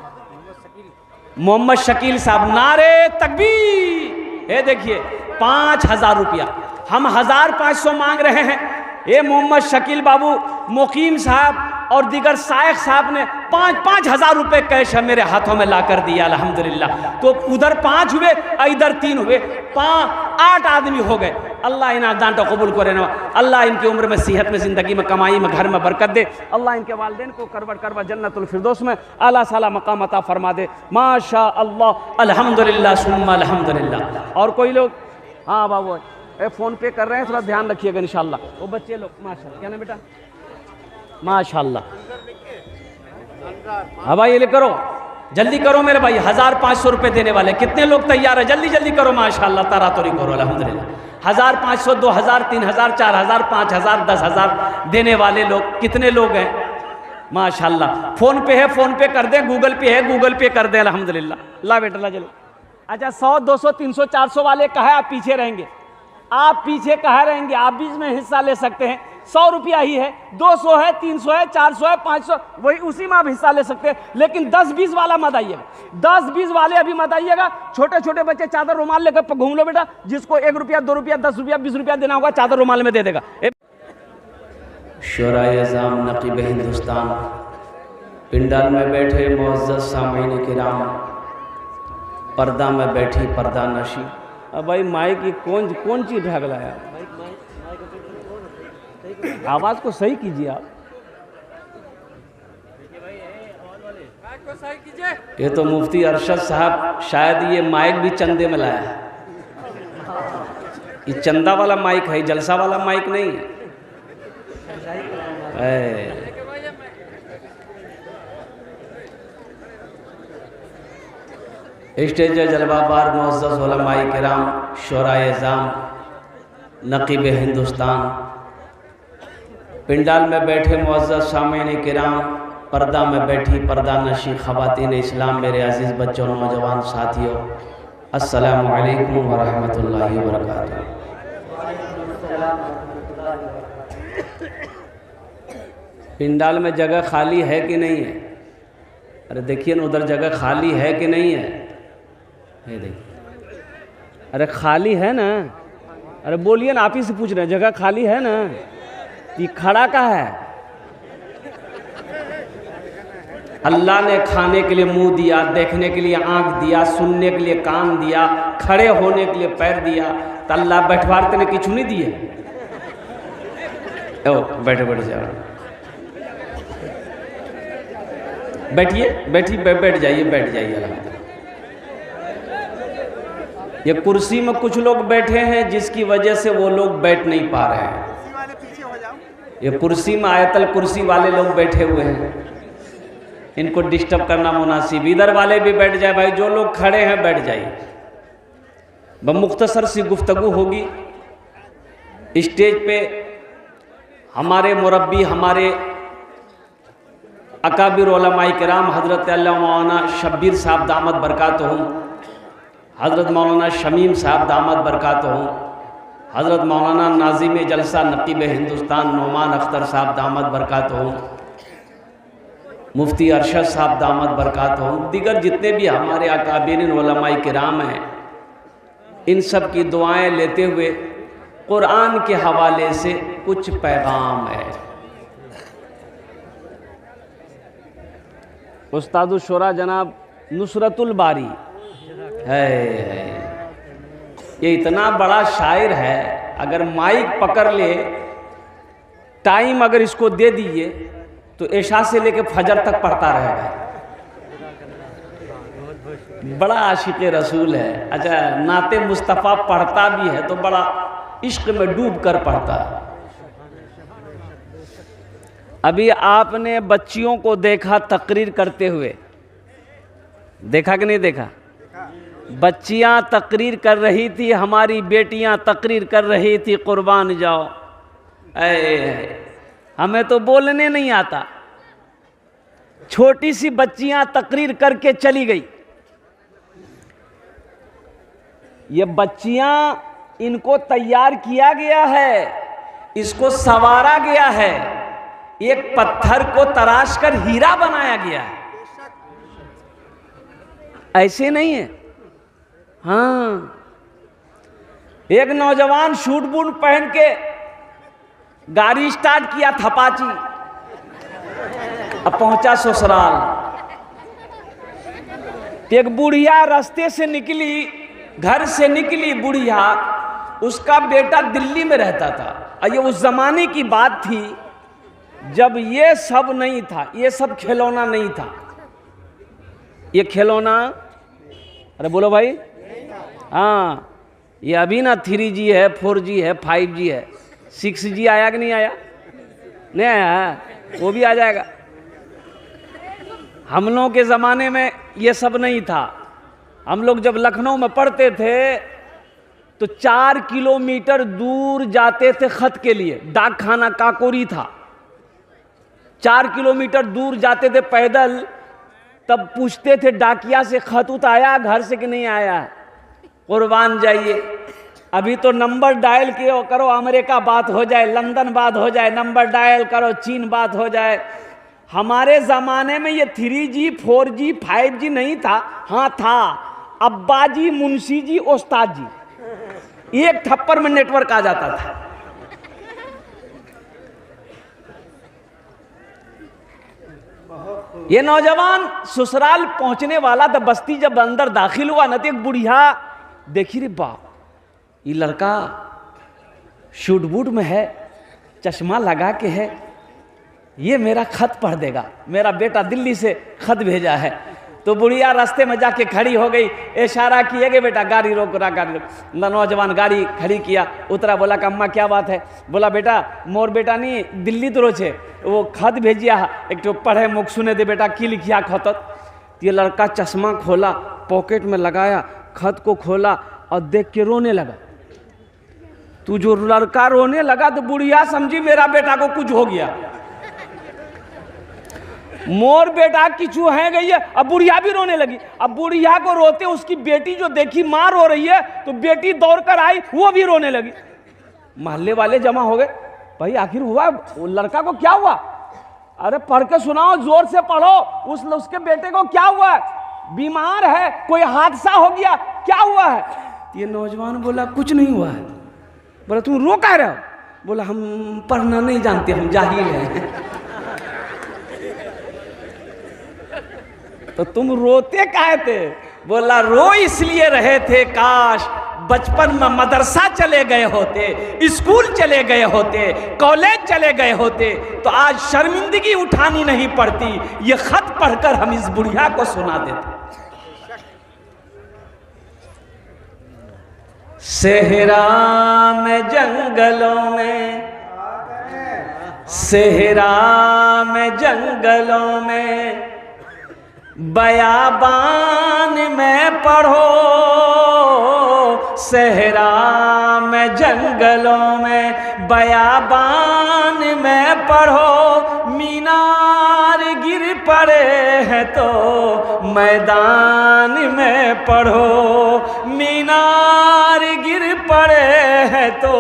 मोहम्मद शकील साहब। नारे तकबीर। ये देखिए 5000 रुपया, हम 1500 मांग रहे हैं। ये मोहम्मद शकील बाबू, मुकीम साहब और दीगर शायख साहब ने 5,000 रुपये कैश है मेरे हाथों में ला कर दिया अल्हम्दुलिल्लाह। तो उधर 5 हुए, इधर 3 हुए, 8 आदमी हो गए। अल्लाह इन दान तो कबूल करे ना। अल्लाह इनकी उम्र में, सेहत में, ज़िंदगी में, कमाई में, घर में बरकत दे। अल्लाह इनके वालिदैन को करवट जन्नतुल फिरदौस में आला साला मकाम अता फरमा दे। माशा अल्लाह अल्हम्दुलिल्लाह सुम्मा अल्हम्दुलिल्लाह। और कोई लोग? हाँ बाबू फ़ोन पे कर रहे हैं, थोड़ा ध्यान रखिएगा इंशाअल्लाह। वो बच्चे लोग माशाअल्लाह। क्या नाम बेटा? माशाअल्लाह। हाँ भाई ये करो, जल्दी करो मेरे भाई। 1500 रुपये देने वाले कितने लोग तैयार है? जल्दी जल्दी करो माशाअल्लाह, तारातोरी करो अल्हम्दुलिल्लाह। 1500, 2000, 3000, 4000, 5000, 10,000 देने वाले लोग कितने लोग हैं? माशाअल्लाह। फ़ोन पे है, फ़ोन पे कर दें, गूगल पे है, गूगल पे कर दें अल्हम्दुलिल्लाह। ला बेटा ला चलो। अच्छा 100, 200, 300, 400 वाले कहा आप पीछे रहेंगे? आप पीछे कहाँ रहेंगे? आप भी इसमें हिस्सा ले सकते हैं। 100 रुपया ही है, 200 है, 300 है, 400 है, 500, वही उसी में आप हिस्सा ले सकते हैं। लेकिन 10-20 वाला मत आइएगा, 10-20 वाले अभी मत आइएगा। छोटे छोटे बच्चे चादर रुमाल लेकर घूम लो बेटा। जिसको 1 रुपया, 2 रुपया, 10 रुपया, 20 रुपया देना होगा चादर रुमाल में दे देगा। शुराए अज़ाम नक़ीब हिंदुस्तान, पिंडाल में बैठे मुअज़्ज़ज़ सामीन किराम, पर्दा में बैठी पर्दा नशी। अब भाई माइक की कौन चीज़ ढक लाया? आवाज़ को सही कीजिए आप। ये तो मुफ्ती अरशद साहब शायद ये माइक भी चंदे में लाया है। ये चंदा वाला माइक है, जलसा वाला माइक नहीं है। स्टेज जलवाबार मुअज़्ज़ज़ उलमाए किराम, शुराए अज़ाम, नक़ीब हिंदुस्तान, पिंडाल में बैठे मुअज़्ज़ज़ सामीन किराम, पर्दा में बैठी पर्दा नशी ख़वातीन इस्लाम, मेरे अज़ीज़ बच्चों, नौजवान साथियों, अस्सलामु अलैकुम व रहमतुल्लाहि व बरकातुहू। पिंडाल में जगह खाली है कि नहीं है? अरे देखिए ना उधर जगह खाली है कि नहीं है? ये देखिए, अरे खाली है ना? अरे बोलिए ना, आप ही से पूछ रहे हैं, जगह खाली है ना? ये खड़ा का है? अल्लाह ने खाने के लिए मुंह दिया, देखने के लिए आंख दिया, सुनने के लिए कान दिया, खड़े होने के लिए पैर दिया, तो अल्लाह बैठवारते ने किचु नहीं दिए? ओ बैठे बैठ जाओ, बैठिए, बैठ जाइए, बैठ जाइए। ये कुर्सी में कुछ लोग बैठे हैं जिसकी वजह से वो लोग बैठ नहीं पा रहे हैं। ये कुर्सी में आयतल कुर्सी वाले लोग बैठे हुए हैं, इनको डिस्टर्ब करना मुनासिब। इधर वाले भी बैठ जाए भाई, जो लोग खड़े हैं बैठ जाइए। मुख्तसर सी गुफ्तगू होगी। स्टेज पे हमारे मुरब्बी, हमारे अकाबिर उलमाए किराम हज़रत अल्लामा मौलाना शब्बीर साहब दामद बरकातहुम, हज़रत मौलाना शमीम साहब दामद बरकातहुम, हज़रत मौलाना नाज़िम जलसा नकीब हिंदुस्तान नोमान अख्तर साहब दामद बरकातहुम, मुफ्ती अरशद साहब दामद बरकातहुम, दीगर जितने भी हमारे अकाबिर उलमाए किराम हैं, इन सब की दुआएं लेते हुए कुरान के हवाले से कुछ पैगाम है। उस्तादुल शुरा जनाब नुसरतुल बारी है, ये इतना बड़ा शायर है, अगर माइक पकड़ ले, टाइम अगर इसको दे दीजिए तो इशा से लेके फजर तक पढ़ता रहेगा। बड़ा आशिक रसूल है। अच्छा, नाते मुस्तफ़ा पढ़ता भी है तो बड़ा इश्क में डूब कर पढ़ता है। अभी आपने बच्चियों को देखा तकरीर करते हुए, देखा कि नहीं देखा? बच्चियां तकरीर कर रही थी, हमारी बेटियां तकरीर कर रही थी, कुर्बान जाओ। हमें तो बोलने नहीं आता। छोटी सी बच्चियां तकरीर करके चली गई। ये बच्चियां, इनको तैयार किया गया है, इसको संवारा गया है, एक पत्थर को तराश कर हीरा बनाया गया है। ऐसे नहीं है। हाँ, एक नौजवान शूट बूट पहन के गाड़ी स्टार्ट किया थपाची, अब पहुंचा ससुराल। एक बुढ़िया रास्ते से निकली, घर से निकली बुढ़िया, उसका बेटा दिल्ली में रहता था। ये उस जमाने की बात थी जब ये सब नहीं था, ये सब खिलौना नहीं था। ये खिलौना, अरे बोलो भाई, हाँ, ये अभी ना 3G है, 4G है, 5G है, 6G आया कि नहीं आया? नहीं आया, वो भी आ जाएगा। हम लोगों के ज़माने में ये सब नहीं था। हम लोग जब लखनऊ में पढ़ते थे तो 4 किलोमीटर दूर जाते थे खत के लिए। डाक खाना काकोरी था, 4 किलोमीटर दूर जाते थे पैदल। तब पूछते थे डाकिया से, खत उत आया घर से कि नहीं आया? कुर्बान जाइए। अभी तो नंबर डायल किए करो, अमेरिका बात हो जाए, लंदन बात हो जाए, नंबर डायल करो, चीन बात हो जाए। हमारे ज़माने में ये 3G 4G 5G नहीं था। हाँ था, अब्बा जी, मुंशी जी, उस्ताद जी, एक थप्पड़ में नेटवर्क आ जाता था। ये नौजवान ससुराल पहुंचने वाला था, बस्ती जब अंदर दाखिल हुआ न तो एक बुढ़िया देखी, रे बाप, ये लड़का शूट बूट में है, चश्मा लगा के है, ये मेरा खत पढ़ देगा, मेरा बेटा दिल्ली से खत भेजा है। तो बुढ़िया रास्ते में जाके खड़ी हो गई, इशारा किए गए, बेटा गाड़ी रोक रहा, गाड़ी रोक। नौजवान गाड़ी खड़ी किया, उतरा, बोला कि अम्मा क्या बात है? बोला बेटा मोर बेटा नहीं दिल्ली तो रोचे, वो खत भेजिया, एक तो पढ़े मुख सुने दे बेटा, की लिखिया खत। ये लड़का चश्मा खोला, पॉकेट में लगाया, खत को खोला और देख के रोने लगा। तू जो लड़का रोने लगा तो बुढ़िया समझी मेरा बेटा को कुछ हो गया, मोर बेटा किचू है गई है। अब बुढ़िया भी रोने लगी। अब बुढ़िया को रोते उसकी बेटी जो देखी, मां रो रही है, तो बेटी दौड़ कर आई, वो भी रोने लगी। मोहल्ले वाले जमा हो गए, भाई आखिर हुआ वो लड़का को क्या हुआ? अरे पढ़ के सुनाओ, जोर से पढ़ो, उसके बेटे को क्या हुआ है? बीमार है, कोई हादसा हो गया, क्या हुआ है? ये नौजवान बोला कुछ नहीं हुआ है। बोला तुम रो कह रहे हो? बोला हम पढ़ना नहीं जानते, हम जाहिल हैं। तो तुम रोते काहे थे? बोला रो इसलिए रहे थे, काश बचपन में मदरसा चले गए होते, स्कूल चले गए होते, कॉलेज चले गए होते, तो आज शर्मिंदगी उठानी नहीं पड़ती। ये खत पढ़कर हम इस बुढ़िया को सुना देते। सेहरा में जंगलों में, सेहरा में जंगलों में, बयाबान में पढ़ो, सहरा में जंगलों में, बयाबान में पढ़ो, मीनार गिर पड़े हैं तो मैदान में पढ़ो, मीनार गिर पड़े हैं तो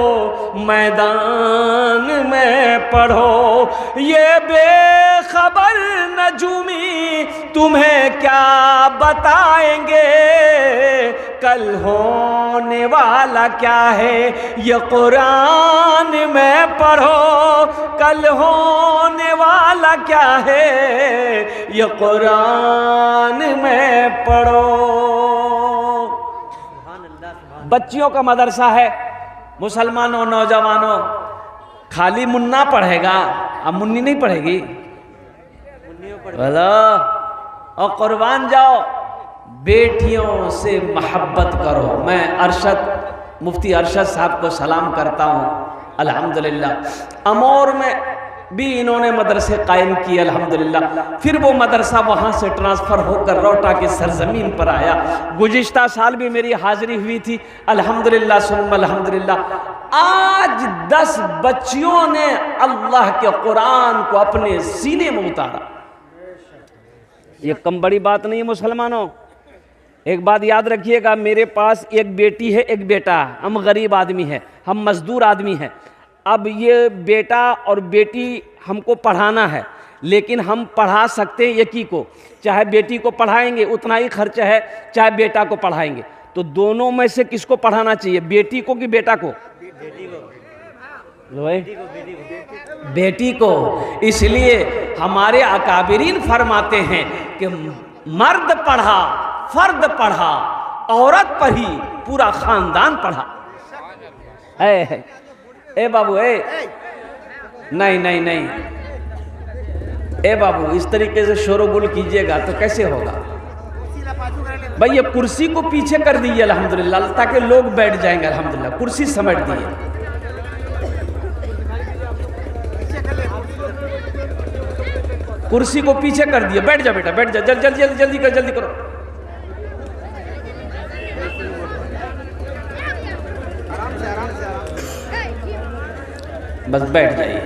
मैदान में पढ़ो। ये बेखबर नजूमी तुम्हें क्या बताएंगे, कल होने वाला क्या है ये कुरान में पढ़ो, कल होने वाला क्या है ये कुरान में पढ़ो। बच्चियों का मदरसा है। मुसलमानों, नौजवानों, खाली मुन्ना पढ़ेगा, अब मुन्नी नहीं पढ़ेगी। बोलो और कुर्बान जाओ, बेटियों से मोहब्बत करो। मैं अरशद, मुफ्ती अरशद साहब को सलाम करता हूँ। अल्हम्दुलिल्लाह अमौर में भी इन्होंने मदरसे कायम किए अल्हम्दुलिल्लाह। फिर वो मदरसा वहाँ से ट्रांसफ़र होकर रोटा की सरजमीन पर आया। गुज़िश्ता साल भी मेरी हाज़िरी हुई थी अल्हम्दुलिल्लाह सुम्मा अल्हम्दुलिल्लाह। आज 10 बच्चियों ने अल्लाह के कुरान को अपने सीने में उतारा। ये कम बड़ी बात नहीं है मुसलमानों। एक बात याद रखिएगा, मेरे पास एक बेटी है, एक बेटा है। हम गरीब आदमी है, हम मजदूर आदमी है। अब ये बेटा और बेटी हमको पढ़ाना है, लेकिन हम पढ़ा सकते हैं एक ही को। चाहे बेटी को पढ़ाएंगे उतना ही खर्च है, चाहे बेटा को पढ़ाएंगे। तो दोनों में से किसको पढ़ाना चाहिए, बेटी को कि बेटा को? बेटी को। इसलिए हमारे अकाबिरीन फरमाते हैं कि मर्द पढ़ा, फर्द पढ़ा, औरत पढ़ी, पूरा खानदान पढ़ा। ए बाबू, नहीं नहीं नहीं, ए बाबू इस तरीके से शोरगुल कीजिएगा तो कैसे होगा भाई। ये कुर्सी को पीछे कर दीजिए अल्हम्दुलिल्लाह, ताकि लोग बैठ जाएंगे अल्हम्दुलिल्लाह। कुर्सी समेट दिए। कुर्सी को पीछे कर दिए, बैठ जा बेटा, बैठ जा, जल्दी जल्दी जल्दी जल्दी कर, जल्दी करो। बस बैठ जाइए।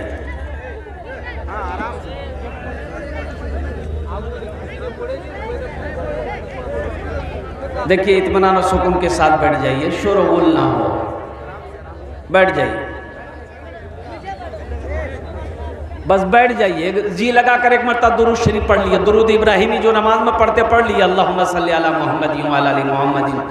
देखिए इत्मीनान और सुकून के साथ बैठ जाइए, शोर गुल ना हो, बैठ जाइए, बस बैठ जाइए। जी लगा कर एक मरतबा दुरूद शरीफ पढ़ लिया, दुरूद इब्राहिमी जो नमाज में पढ़ते पढ़ लिया। अल्लाहुम्मा सल्ली अला मुहम्मदिन व अला आलि मुहम्मदिन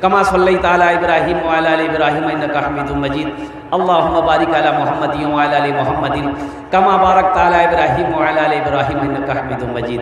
कमा सल्लैता अला इब्राहीम व अला आलि इब्राहीम इन्नका हमीदुम मजीद। अल्लाहुम्मा बारिक अला मुहम्मदिन व अला आलि मुहम्मदिन कमा बारकता अला इब्राहीम व अला आलि इब्राहीम इन्नका हमीदुम मजीद।